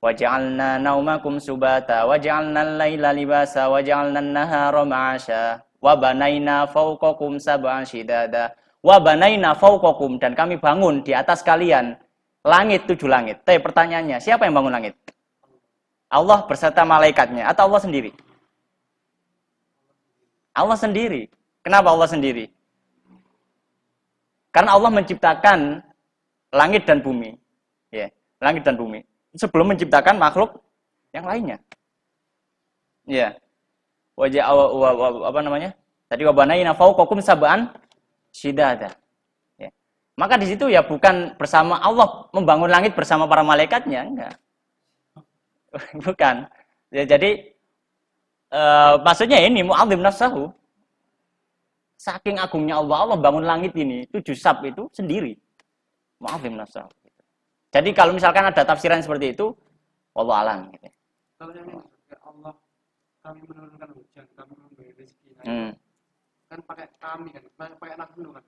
[SPEAKER 1] wa ja'alna naumakum subata wa ja'alna al-laila libasa wa ja'alna an-nahara ma'asha wa banaina fawqakum sab'an shidada wa banaina fawqakum dan kami bangun di atas kalian langit 7 langit. Tapi pertanyaannya, siapa yang bangun langit? Allah beserta malaikatnya atau Allah sendiri? Allah sendiri. Kenapa Allah sendiri? Karena Allah menciptakan langit dan bumi. Ya, langit dan bumi. Sebelum menciptakan makhluk yang lainnya. Ya. Wajah apa namanya? Tadi wabanaina fawqakum sab'an shidada. Ya. Maka di situ ya bukan bersama Allah membangun langit bersama para malaikatnya, enggak. Bukan. Ya, jadi maksudnya ini mu'adzim nafsahu. Saking agungnya Allah, Allah bangun langit ini 7 sab itu sendiri. Mu'adzim nafsahu. Jadi kalau misalkan ada tafsiran seperti itu, wallahu alam gitu.
[SPEAKER 2] Kalau yang ini Allah kami menurunkan hujan, kami memberi rezeki. Kan pakai kami kan, pakai nahnu kan.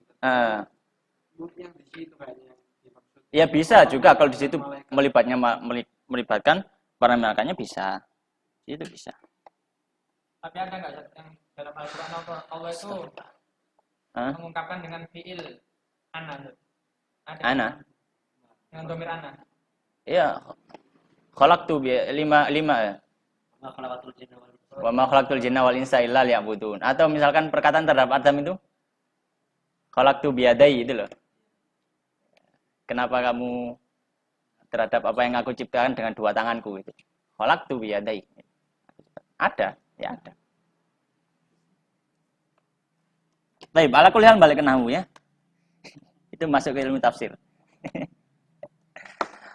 [SPEAKER 2] Yang di situ kayaknya dimaksud.
[SPEAKER 1] Ya bisa juga kalau di situ melibatkan para malaikatnya bisa. Itu bisa.
[SPEAKER 3] Tapi ada nggak yang dalam Al-Quran Allah itu mengungkapkan dengan fiil ana? Ada
[SPEAKER 1] Ana.
[SPEAKER 3] Dengan domir ana.
[SPEAKER 1] Iya. Khalaqtu bi 5 ya. Wa ma khalaqtul jinna wal insa illa liya'budun. Atau misalkan perkataan terhadap Adam itu khalaqtu bi yadai itu loh. Kenapa kamu terhadap apa yang aku ciptakan dengan 2 tanganku itu? Khalaqtu bi yadai. Ada, ya ada. Baik, ala kulli hal balik ke nahwu ya. Itu masuk ke ilmu tafsir.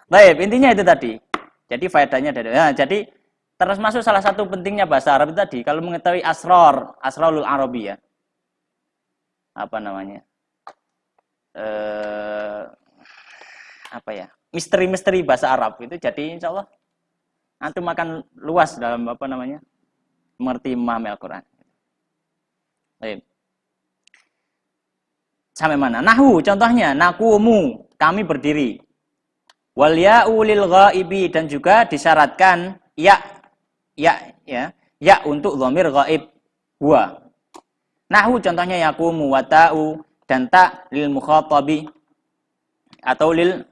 [SPEAKER 1] Baik, intinya itu tadi. Jadi faedahnya dari jadi terus masuk salah satu pentingnya bahasa Arab itu tadi kalau mengetahui asrarul arabiyah. Apa namanya? Apa ya? Misteri-misteri bahasa Arab itu jadi insyaallah antum akan luas dalam apa namanya? Mengerti memahami Al-Qur'an. Baik. Sampai mana? Nahwu contohnya naqumu, kami berdiri. Wal ya'u lil ghaibi dan juga disyaratkan ya untuk dhamir ghaib huwa. Nahwu contohnya yaqumu wa ta'u dan ta lil mukhatabi atau lil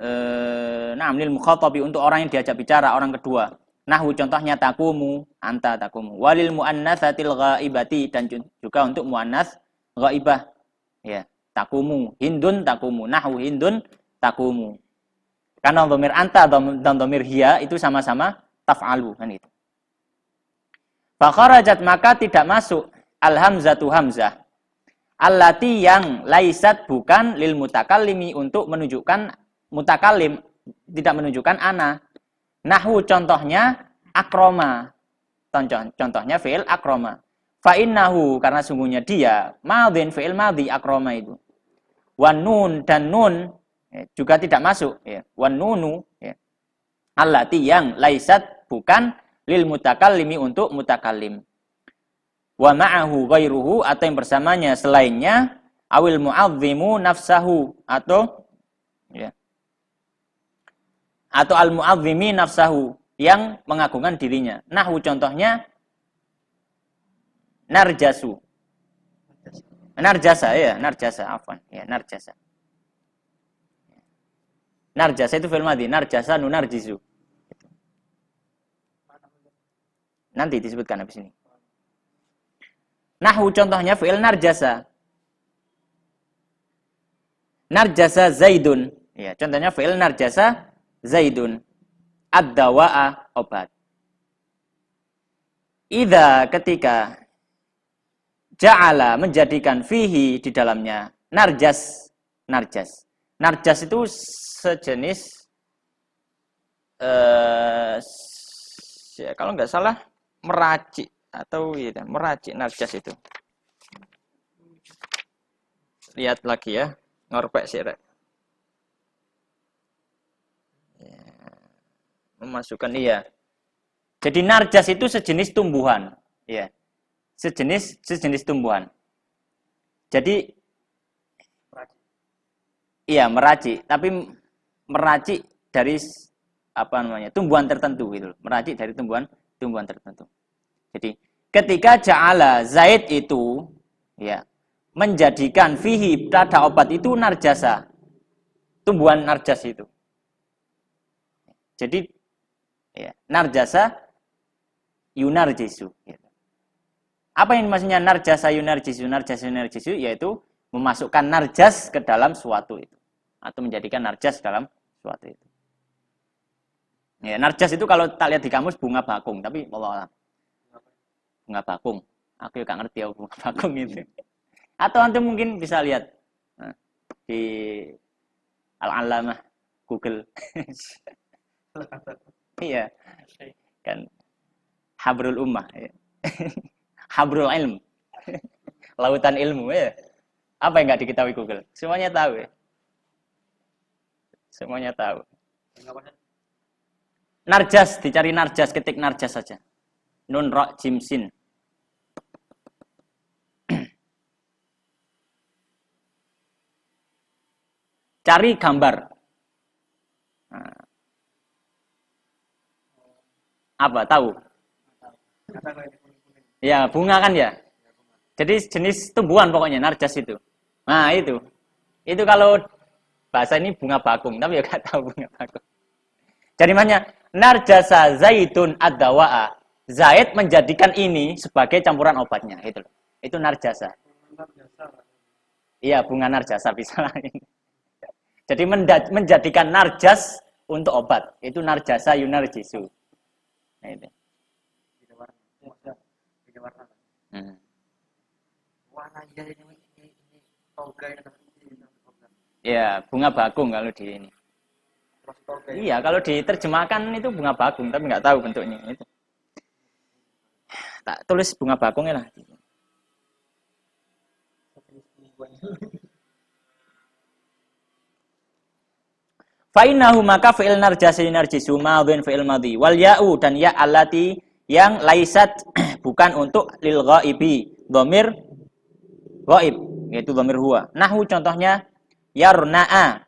[SPEAKER 1] mukhatabi untuk orang yang diajak bicara, orang kedua. Nahwu contohnya taqumu, anta taqumu. Walil muannatsatil ghaibati dan juga untuk muannats ghaibah. Ya. Takumu, hindun takumu, nahwu hindun takumu. Karena dhamir anta dan dhamir hiya itu sama-sama taf'alu kan itu. Fa kharajat maka tidak masuk al hamzatu hamzah. Allati yang laisat bukan lil mutakallimi untuk menunjukkan mutakallim, tidak menunjukkan ana. Nahwu contohnya akroma. Contohnya fi'il akroma. Fa innahu karena sungguhnya dia madhin fi'il madhi akroma itu. Wan nun dan nun juga tidak masuk ya. Wan nunu ya. Allati yang laisat bukan lil mutakallimi untuk mutakallim. Wa ma'ahu ghairuhu atau yang bersamanya selainnya awil mu'azzimu nafsahu atau ya. Atau al mu'azzimi nafsahu yang mengagungkan dirinya. Nahwu contohnya narjasa afwan ya narjasa itu fi'il madhi narjasa nunarjizu nanti disebutkan habis ini. Nahwu contohnya fi'il narjasa zaidun ya contohnya fi'il narjasa zaidun ad-dawa'a obat. Idza ketika ja'ala menjadikan fihi di dalamnya narjas itu sejenis ya, kalau nggak salah meracik atau ya, meracik narjas itu lihat lagi ya ngorpek sih ya, memasukkan iya jadi narjas itu sejenis tumbuhan ya sejenis tumbuhan. Jadi iya meracik, tapi meracik dari apa namanya? Tumbuhan tertentu gitu. Meracik dari tumbuhan tertentu. Jadi ketika ja'ala Zaid itu ya menjadikan fihi pada obat itu narjasa. Tumbuhan narjas itu. Jadi ya, narjasa yunarjisu gitu. Apa yang maksudnya narjasa yunarjisu yaitu memasukkan narjas ke dalam suatu itu atau menjadikan narjas dalam suatu itu. Ya, narjas itu kalau tak lihat di kamus bunga bakung, tapi wallah bunga bakung. Aku juga ngerti ya bunga bakung itu. Atau antum mungkin bisa lihat di Al-Allamah Google. Iya. Kan habrul ummah ya. Habrul ilm. Lautan ilmu ya. Apa yang enggak diketahui Google? Semuanya tahu ya. Semuanya tahu. Narjas, dicari narjas, ketik narjas saja. Nun ra jim sin. Cari gambar. Nah. Apa? Tahu? Ya, bunga kan ya? Jadi jenis tumbuhan pokoknya, narjas itu. Nah, itu. Itu kalau bahasa ini bunga bakung, tapi ya gak tahu bunga bakung. Jadi maknanya, narjasa zaitun ad-dawa'a. Zait menjadikan ini sebagai campuran obatnya. Itu narjasa. Iya, bunga narjasa bisa lagi. Jadi menjadikan narjas untuk obat. Itu narjasa yunarjisu. Nah, itu. Ya, bunga bakung kalau di ini. Iya, kalau diterjemahkan itu bunga bakung, tapi nggak tahu bentuknya itu. Tak tulis bunga bakungnya lah. Fa'innahu maka fi'il narjasi narjisu madhin fi'il madhi wal ya'u dan ya allati yang laisat bukan untuk lil ghaibi dhamir ghaib yaitu dhamir huwa. Nahwu contohnya yarna'a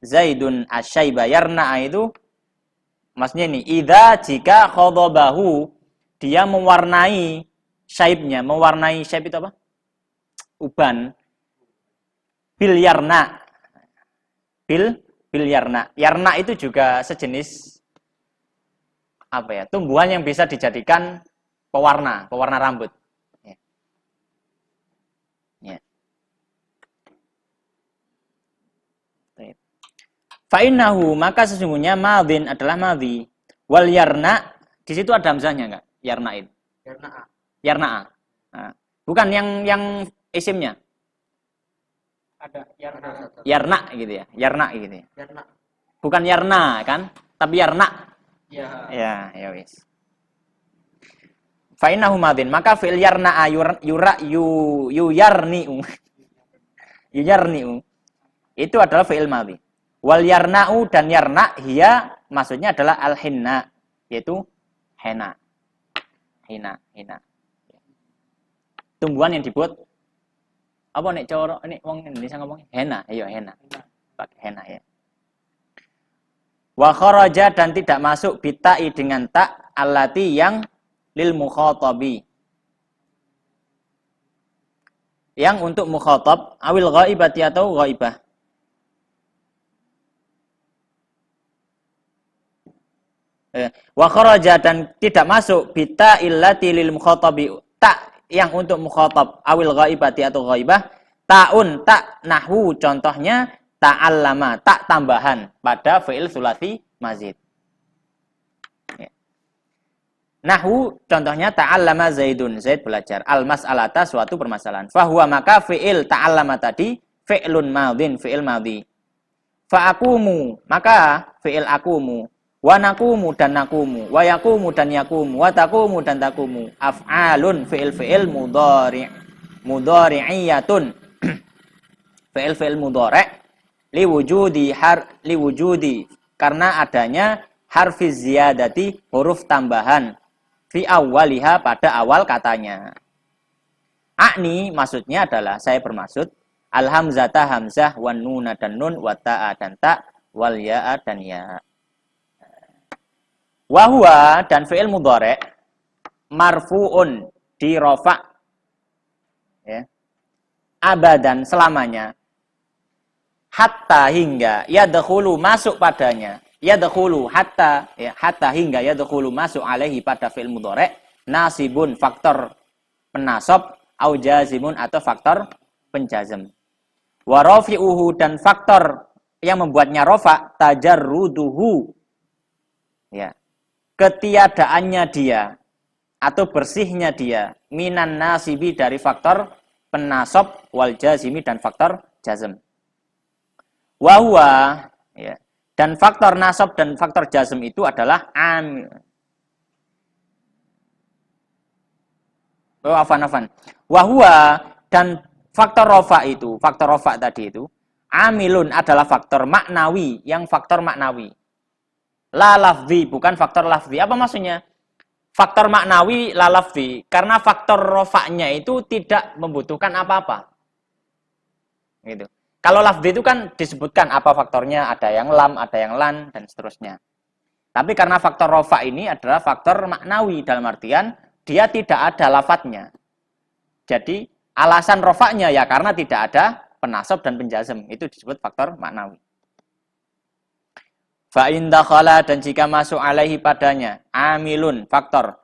[SPEAKER 1] Zaidun asyaiba. Yarna'a itu maksudnya ini idza jika khadabahu dia mewarnai syaibnya. Mewarnai syaib itu apa? Uban. Bil yarna. Bil yarna. Yarna itu juga sejenis apa ya? Tumbuhan yang bisa dijadikan pewarna rambut. Ya. Ya. Fa'innahu maka sesungguhnya madhin adalah madhi. Wal yarna di situ ada hamzahnya enggak? Yarna'in. Yarna'a. Nah, bukan yang isimnya.
[SPEAKER 3] Ada
[SPEAKER 1] Yarna gitu ya. Yarna gitu ya. Bukan yarna kan? Tapi yarna. Ya, ya wis. Fa'innahu madhin maka fi'il yarna'a yuyarni'u. Yuyarni'u. Itu adalah fi'il madhi. Wal yarna'u dan yarna hiya maksudnya adalah al-hinna yaitu henna. Hina. Tumbuhan yang dibuat apa nek cara nek wong Indonesia ngomong henna, iya henna. Pakai henna ya. Wa kharaja dan tidak masuk bitai dengan tak allati yang lil mukhatabi. Yang untuk mukhatab awil ghaibati atau ghaibah. Wa kharaja dan tidak masuk bita illati lil mukhatabi tak yang untuk mukhatab awil ghaibati atau ghaibah taun tak nahwu contohnya ta'allama tak tambahan pada fi'il sulasi mazid. Ya. Nahwu contohnya ta'allama Zaidun, Zaid belajar al mas'alata suatu permasalahan. Fahuwa maka fi'il ta'allama tadi fi'lun madhin fi'il madhi. Fa aqumu maka fi'il aqumu wa naqumu dan naqumu wa yaqumu dan yaqumu wa taqumu dan taqumu af'alun fi'il mudhari'iyatun fi'il mudhari' liwujudi karena adanya harfiz ziyadati huruf tambahan fi awwaliha pada awal katanya. Akni maksudnya adalah saya bermaksud al hamzata hamzah wan nuna dan nun wa ta'a dan ta wal ya'a dan ya. Wahwa dan fi'il mudhari' marfu'un di rafa' ya. Abadan selamanya hatta hingga yadkhulu masuk padanya yadkhulu hatta ya, hatta hingga yadkhulu masuk alaihi pada fi'il mudhari' nasibun faktor penasab au jazimun atau faktor penjazm. Wa rafi'uhu dan faktor yang membuatnya rafa' tajarruduhu ya. Ketiadaannya dia atau bersihnya dia minan nasibi dari faktor penasab wal jazimi dan faktor jazm. Wahwa, ya. Dan faktor nasab dan faktor jazm itu adalah amil. Oh, afan. Wahwa dan faktor rofa itu, faktor rofa tadi itu, amilun adalah faktor maknawi, yang faktor maknawi. La lafzi, bukan faktor lafzi. Apa maksudnya? Faktor maknawi la lafzi, karena faktor rofa'nya itu tidak membutuhkan apa-apa. Gitu. Kalau lafzi itu kan disebutkan apa faktornya, ada yang lam, ada yang lan, dan seterusnya. Tapi karena faktor rofa ini adalah faktor maknawi, dalam artian dia tidak ada lafadznya. Jadi alasan rofa'nya ya karena tidak ada penasab dan penjazm. Itu disebut faktor maknawi. Fa'in dakhala, dan jika masuk alaihi padanya amilun, faktor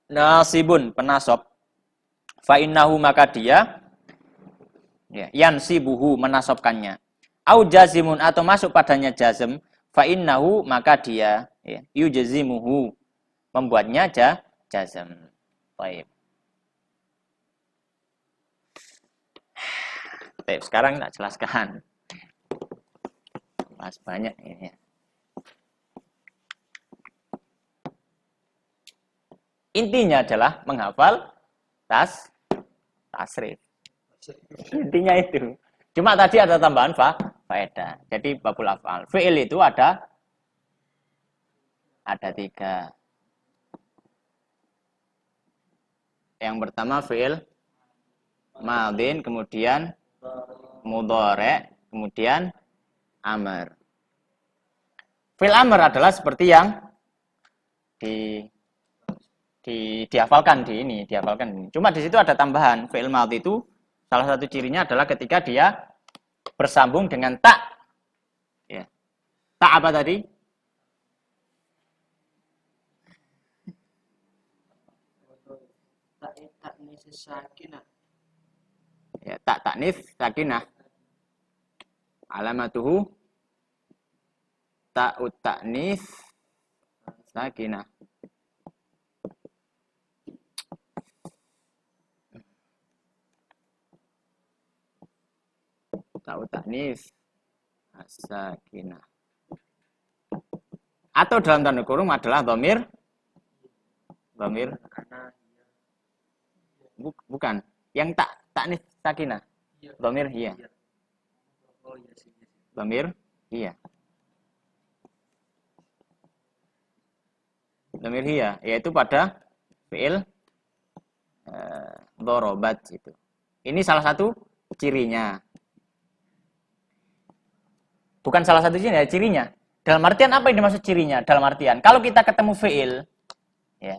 [SPEAKER 1] nasibun, penasab, fa'innahu, maka dia ya, yansibuhu, menasabkannya. Au jazimun, atau masuk padanya jazm, fa'innahu, maka dia ya, yujzimuhu, membuatnya jazm. Baik. Baik, sekarang tak jelaskan. Mas banyak ini. Intinya adalah menghafal tasrif. Intinya itu. Cuma tadi ada tambahan faedah. Jadi babul af'al. Fi'il itu ada 3. Yang pertama fi'il madin, kemudian mudhari', kemudian amr. Fi'il amr adalah seperti yang dihafalkan di ini. Cuma di situ ada tambahan. Fi'il madhi itu salah satu cirinya adalah ketika dia bersambung dengan tak. Ya. Tak apa tadi?
[SPEAKER 2] Ta'nis sakinah.
[SPEAKER 1] Ya, tak ta'nis sakinah. Alamatuhu ta'ut ta'nis sakinah. Ta'ut ta'nis sakinah. Atau dalam tanda kurung adalah dhamir. Bukan. Yang ta'nis sakinah. Dhamir hiya. Dhamir hiya. Dhamir hiya, yaitu pada fi'il dorobat itu. Ini salah satu cirinya. Bukan salah satu cirinya. Dalam artian apa yang dimaksud cirinya? Dalam artian kalau kita ketemu fi'il, ya,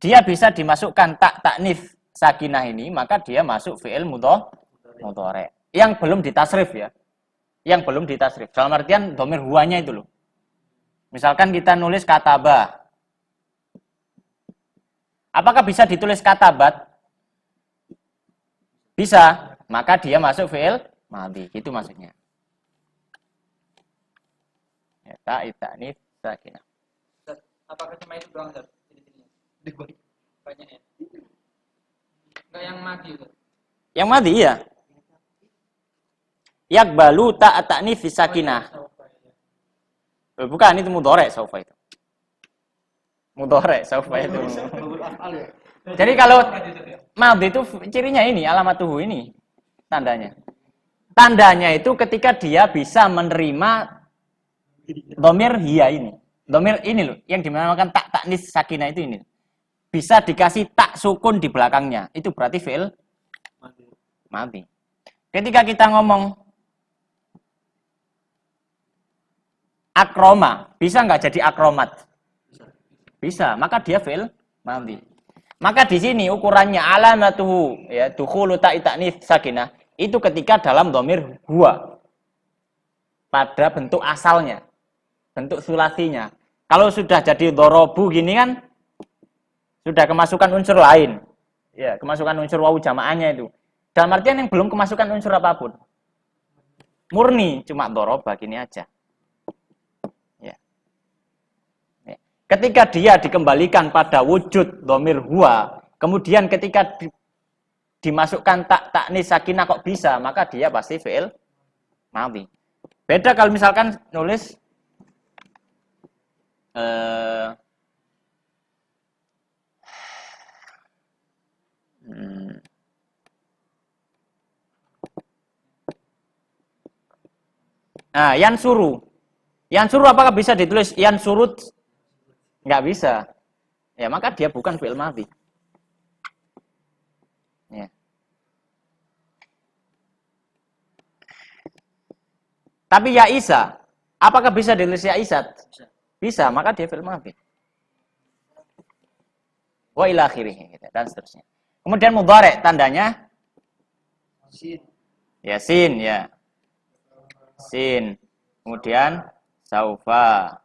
[SPEAKER 1] dia bisa dimasukkan ta'nif sakinah ini, maka dia masuk fi'il mudhari'. Yang belum ditasrif ya. Dalam artian dhamir huwanya itu loh. Misalkan kita nulis kataba. Apakah bisa ditulis katabat? Bisa. Maka dia masuk fi'il madhi. Itu maksudnya. Ya, ta'nif sakinah.
[SPEAKER 3] Apakah cuma itu doang, Ustaz? Banyak ya? Enggak yang mati itu.
[SPEAKER 1] Yang mati iya. Yakbalu ta'nif sakinah. Bukan, itu mudhari' saufa itu. Mudhari' saufa itu. Jadi kalau madhi itu cirinya ini, alamatuhu ini tandanya. Tandanya itu ketika dia bisa menerima dhamir hiya ini. Dhamir ini loh, yang dinamakan ta'nis sakinah itu ini. Bisa dikasih tak sukun di belakangnya. Itu berarti fi'il madhi. Ketika kita ngomong akroma, bisa nggak jadi akromat? Bisa, maka dia fi'il madhi. Maka di sini ukurannya alamatuhu, ya, dukhulu ta'nits sakinah, itu ketika dalam dhamir huwa. Pada bentuk asalnya, bentuk sulasinya. Kalau sudah jadi dorobu gini kan, sudah kemasukan unsur lain. Ya, kemasukan unsur wawu jamaahnya itu. Dalam artian yang belum kemasukan unsur apapun. Murni, cuma doroba gini aja. Ya. Ketika dia dikembalikan pada wujud dhamir huwa, kemudian ketika dimasukkan ta'nis sakinah kok bisa, maka dia pasti fi'il madhi. Beda kalau misalkan nulis Nah, yansuru. Yansuru apakah bisa ditulis yansurut? Nggak bisa. Ya, maka dia bukan fi'il madhi. Ya. Tapi ya Isa, apakah bisa ditulis ya Isat? Bisa, maka dia fi'il madhi. Wa ila akhirih gitu, dan seterusnya. Kemudian mudhari tandanya
[SPEAKER 2] Sin.
[SPEAKER 1] ya sin ya. Sin. Kemudian saufa.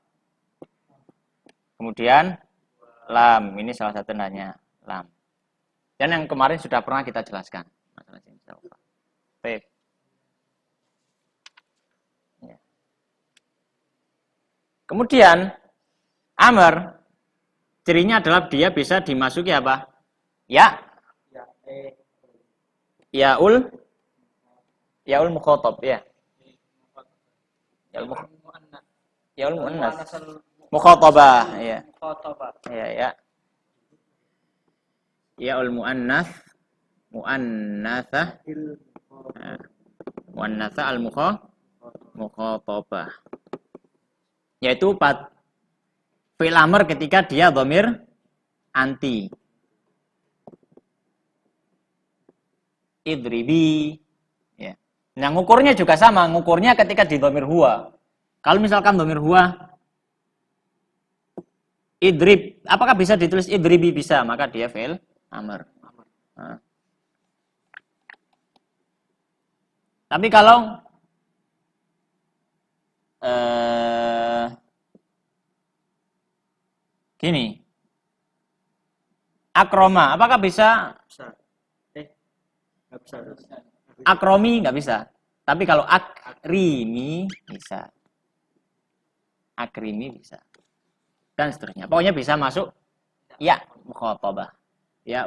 [SPEAKER 1] Kemudian lam. Ini salah satu tandanya lam. Dan yang kemarin sudah pernah kita jelaskan masalah sin saufa. Baik. Ya. Kemudian amr cirinya adalah dia bisa dimasuki apa? Ya. Yaul mukhatab ya. Yaul muannas. Mukhatabah ya. Ya ya. Yaul muannas muannasah. Muannasah al mukhatabah. Yaitu fi'il amr ketika dia dhamir anti. Idribi. Ya. Nah, ngukurnya juga sama. Ngukurnya ketika di dhamir huwa. Kalau misalkan dhamir huwa idrib, apakah bisa ditulis idribi? Bisa, maka dia fi'il amr. Nah. Tapi kalau gini, akroma, apakah bisa?
[SPEAKER 2] Nggak bisa.
[SPEAKER 1] Akromi nggak bisa. Tapi kalau akrimi bisa. Akrimi bisa. Dan seterusnya. Pokoknya bisa masuk ya mukhatabah. Ya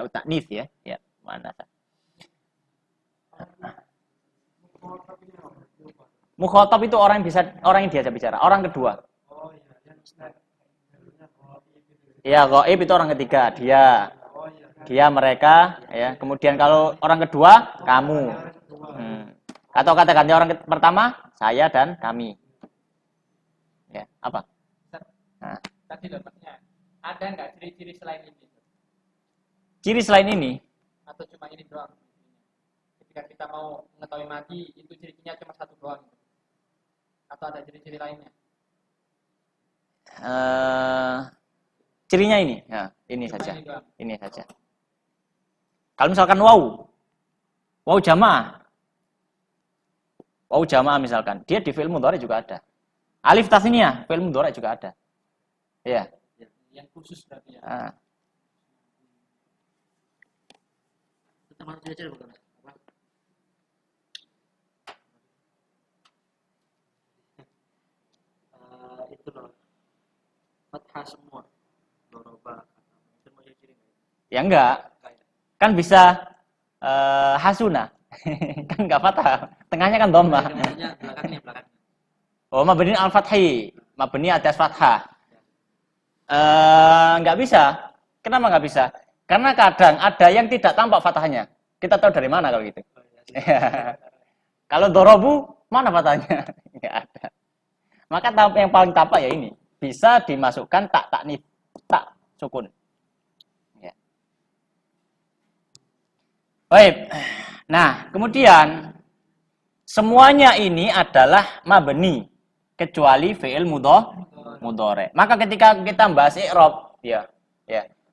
[SPEAKER 1] utaknif ya. Ya mana? Mukhatab itu orang yang diajak bicara, orang kedua.
[SPEAKER 2] Oh iya, yang
[SPEAKER 1] Ya, ghaib itu orang ketiga, dia. Dia, mereka, ya. Kemudian kalau orang kedua, kamu. Atau kata ganti orang pertama, saya dan kami. Ya, apa?
[SPEAKER 3] Nah. Tadi dapatnya, ada nggak ciri-ciri selain ini?
[SPEAKER 1] Ciri selain ini?
[SPEAKER 3] Atau cuma ini doang? Ketika kita mau mengetahui mati, itu cirinya cuma satu doang? Atau ada ciri-ciri lainnya?
[SPEAKER 1] Cirinya ini, ya, ini cuma saja. Ini saja. Kalau misalkan waw jamaah misalkan, dia di fi'il mudhari juga ada. Alif tasniyah, fi'il mudhari juga ada. Ya.
[SPEAKER 3] Yang khusus berarti ya.
[SPEAKER 2] Teman belajar bukan? Itu loh. Fathah semua. Doroba. Semua ciri.
[SPEAKER 1] Ya enggak. Kan bisa hasuna. Kan enggak fathah. Tengahnya kan dhamma.
[SPEAKER 2] Belakangnya.
[SPEAKER 1] Oh, mabni al-fathi. Mabni atas fathah. Enggak bisa. Kenapa enggak bisa? Karena kadang ada yang tidak tampak fathahnya. Kita tahu dari mana kalau gitu? Kalau dorobu, mana fathahnya? Enggak ada. Maka yang paling tampak ya ini. Bisa dimasukkan taknif, tak sukun. Ya. Baik. Nah, kemudian semuanya ini adalah mabni kecuali fi'il mudhari. Maka ketika kita bahas i'rab, ya.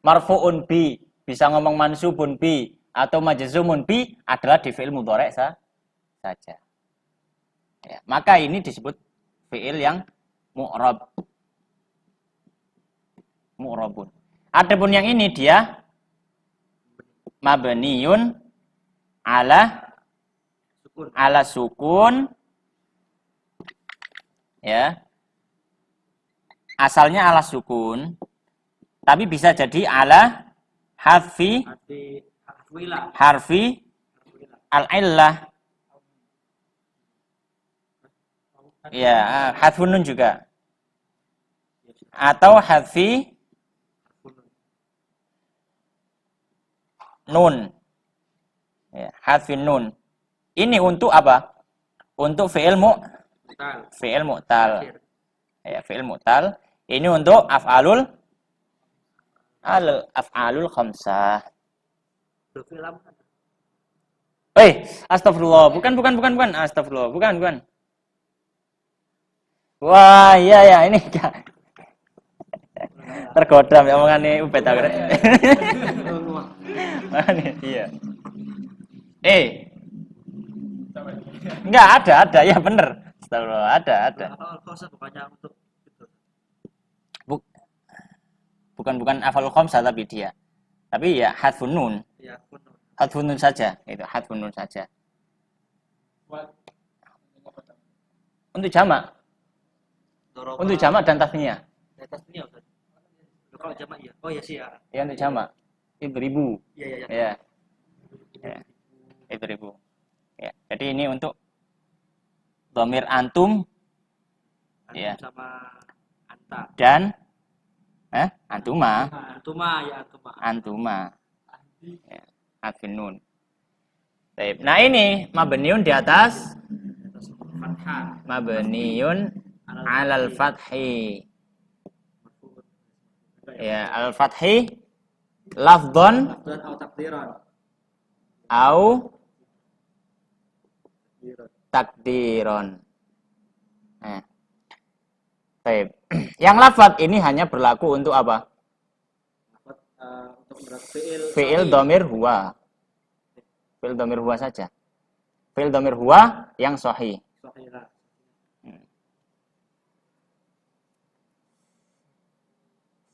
[SPEAKER 1] Marfu'un bi, bisa ngomong mansubun bi atau majzumun bi adalah di fi'il mudhari saja. Ya, maka ini disebut fi'il yang mu'rabun. Adapun yang ini dia mabniun ala sukun, ya. Asalnya ala sukun, tapi bisa jadi ala harfi al-illah. Ya, hadfun nun juga. Atau hadfi nun. Ya, hadfin nun. Ini untuk apa? Untuk fi'il mu'tal. Ya, fi'il mu'tal. Ini untuk af'alul khamsah. Astagfirullah. Bukan. Astagfirullah. Bukan. Wah, iya, ini tergoda omongan ini Ubed akhirnya. Iya. Enggak ada, ya bener. Astagfirullah, ada. Bukan afalul khamsah tapi dia. Tapi ya hadfun nun. Hadfun nun saja, itu hadfun nun saja. Untuk jamak. Untuk jamak dan tasniyah.
[SPEAKER 4] Kalau jamak ya. Oh ya sih ya.
[SPEAKER 1] Ya untuk jamak. Itu 1000.
[SPEAKER 4] Iya.
[SPEAKER 1] Ya. Itu 1000. Ya. Jadi ini untuk dhamir antum ya.
[SPEAKER 4] Sama anta.
[SPEAKER 1] Dan antuma. Antuma. Ya. Hadfun nun. Baik. Nah ini mabniun di atas
[SPEAKER 4] fathah.
[SPEAKER 1] Mabniun alal fathi. Ya, al fathi lafdhon au takdiron. Baik. Yang lafadz ini hanya berlaku untuk apa?
[SPEAKER 4] Untuk
[SPEAKER 1] fi'il dhamir huwa. Fi'il dhamir huwa saja. Fi'il dhamir huwa yang sahih.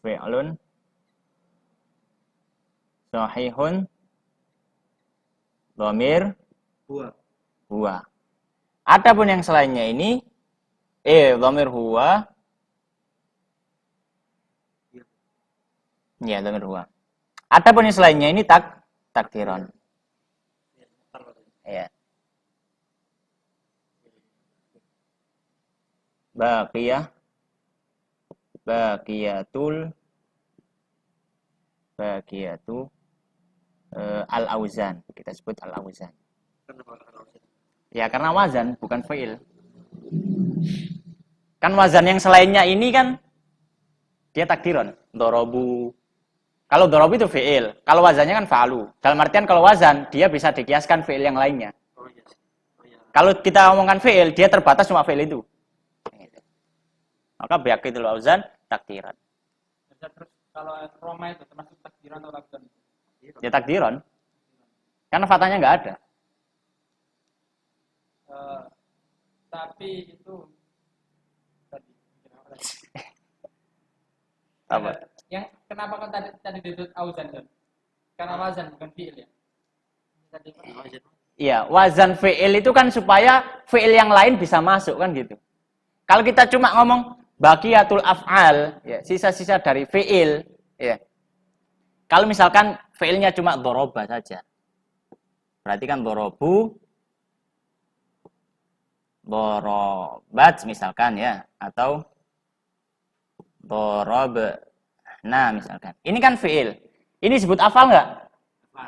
[SPEAKER 1] Fi'lun sahihun dhamir huwa. Adapun yang selainnya ini dhamir huwa. Ya, dhamir huwa. Adapun yang selainnya ini takdiron. Ya. Baqiyatu al-auzan. Kita sebut al-auzan. Ya, karena wazan bukan fi'il. Kan wazan yang selainnya ini kan dia takdiron. Dorobu. Kalau dorobu itu fi'il. Kalau wazannya kan fa'alu. Dalam artian kalau wazan dia bisa dikiaskan fi'il yang lainnya. Kalau kita omongkan fi'il, dia terbatas cuma fi'il itu. Maka baqiyatul auzan takdiran.
[SPEAKER 3] Terus kalau Roma itu termasuk takdiran atau lafzan?
[SPEAKER 1] Ya takdiran. Karena fatanya nggak ada.
[SPEAKER 3] Tapi itu tadi
[SPEAKER 1] apa?
[SPEAKER 3] Yang kenapa kan tadi disebut auzan kan? Karena wazan bukan fi'il ya. Tadi
[SPEAKER 1] Iya, wazan fi'il itu kan supaya fi'il yang lain bisa masuk kan gitu. Kalau kita cuma ngomong baqiyatul af'al, ya, sisa-sisa dari fi'il, ya. Kalau misalkan fi'ilnya cuma doroba saja. Berarti kan dorobu, dorobat misalkan ya, atau dorobna misalkan. Ini kan fi'il. Ini disebut af'al enggak?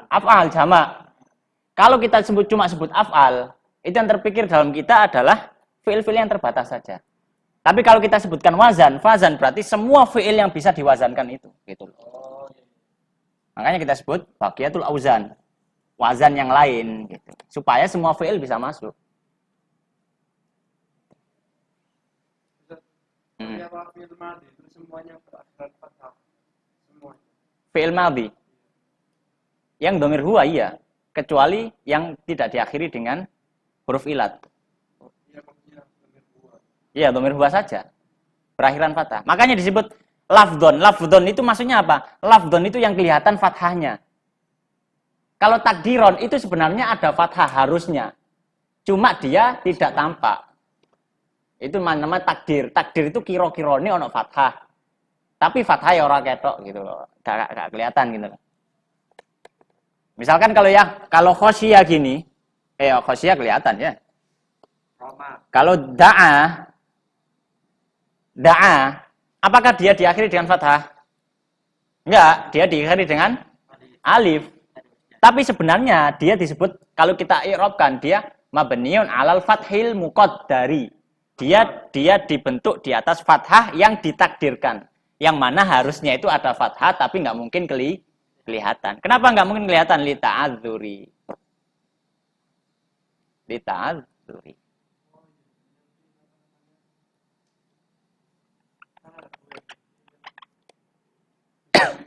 [SPEAKER 1] Af'al jamak. Kalau kita cuma sebut af'al, itu yang terpikir dalam kita adalah fi'il-fi'il yang terbatas saja. Tapi kalau kita sebutkan wazan berarti semua fi'il yang bisa diwazankan itu, gitu. Makanya kita sebut baqiyatul auzan, wazan yang lain, gitu. Supaya semua fi'il bisa masuk.
[SPEAKER 2] Fi'il madhi itu semuanya berakhiran fathah. Semuanya.
[SPEAKER 1] Fi'il madhi. Yang dhamir huwa iya, kecuali yang tidak diakhiri dengan huruf ilat. Iya, dhamir huwa saja. Berakhiran fathah. Makanya disebut lafdhon. Lafdhon itu maksudnya apa? Lafdhon itu yang kelihatan fathahnya. Kalau takdiron itu sebenarnya ada fathah harusnya. Cuma dia tidak tampak. Itu namanya takdir. Takdir itu kira-kira ini ono fathah. Tapi fathah ya ora ketok gitu loh. Gak kelihatan gitu loh. Misalkan kalau khosyiyah gini, khosyiyah kelihatan ya. Kalau da'a, apakah dia diakhiri dengan fathah? Enggak, dia diakhiri dengan alif. Tapi sebenarnya dia disebut, kalau kita i'rabkan, dia mabniun alal fathil muqaddari. Dia dibentuk di atas fathah yang ditakdirkan. Yang mana harusnya itu ada fathah tapi nggak mungkin kelihatan. Kenapa nggak mungkin kelihatan? Lita'adzuri.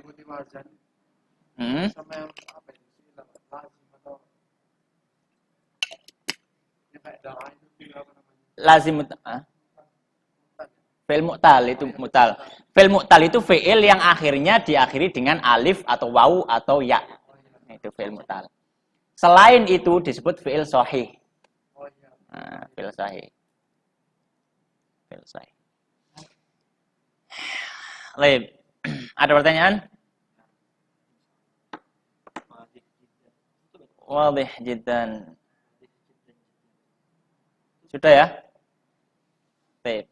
[SPEAKER 2] Ikuti wazan
[SPEAKER 1] Hmm?
[SPEAKER 2] sama yang apa ya? Lazim atau ya kayak da'a itu apa namanya?
[SPEAKER 1] Lazim fi'il mu'tal itu mu'tal. Fi'il mu'tal itu fi'il yang akhirnya diakhiri dengan alif atau wawu atau ya. Itu fi'il mu'tal. Selain itu disebut fi'il sahih.
[SPEAKER 2] Oh iya.
[SPEAKER 1] Nah, fi'il sahih. Fi'il sahih. Baik. Ada pertanyaan? Wadih jiddan. Sudah ya? Baik.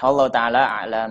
[SPEAKER 1] Allah Ta'ala a'lam.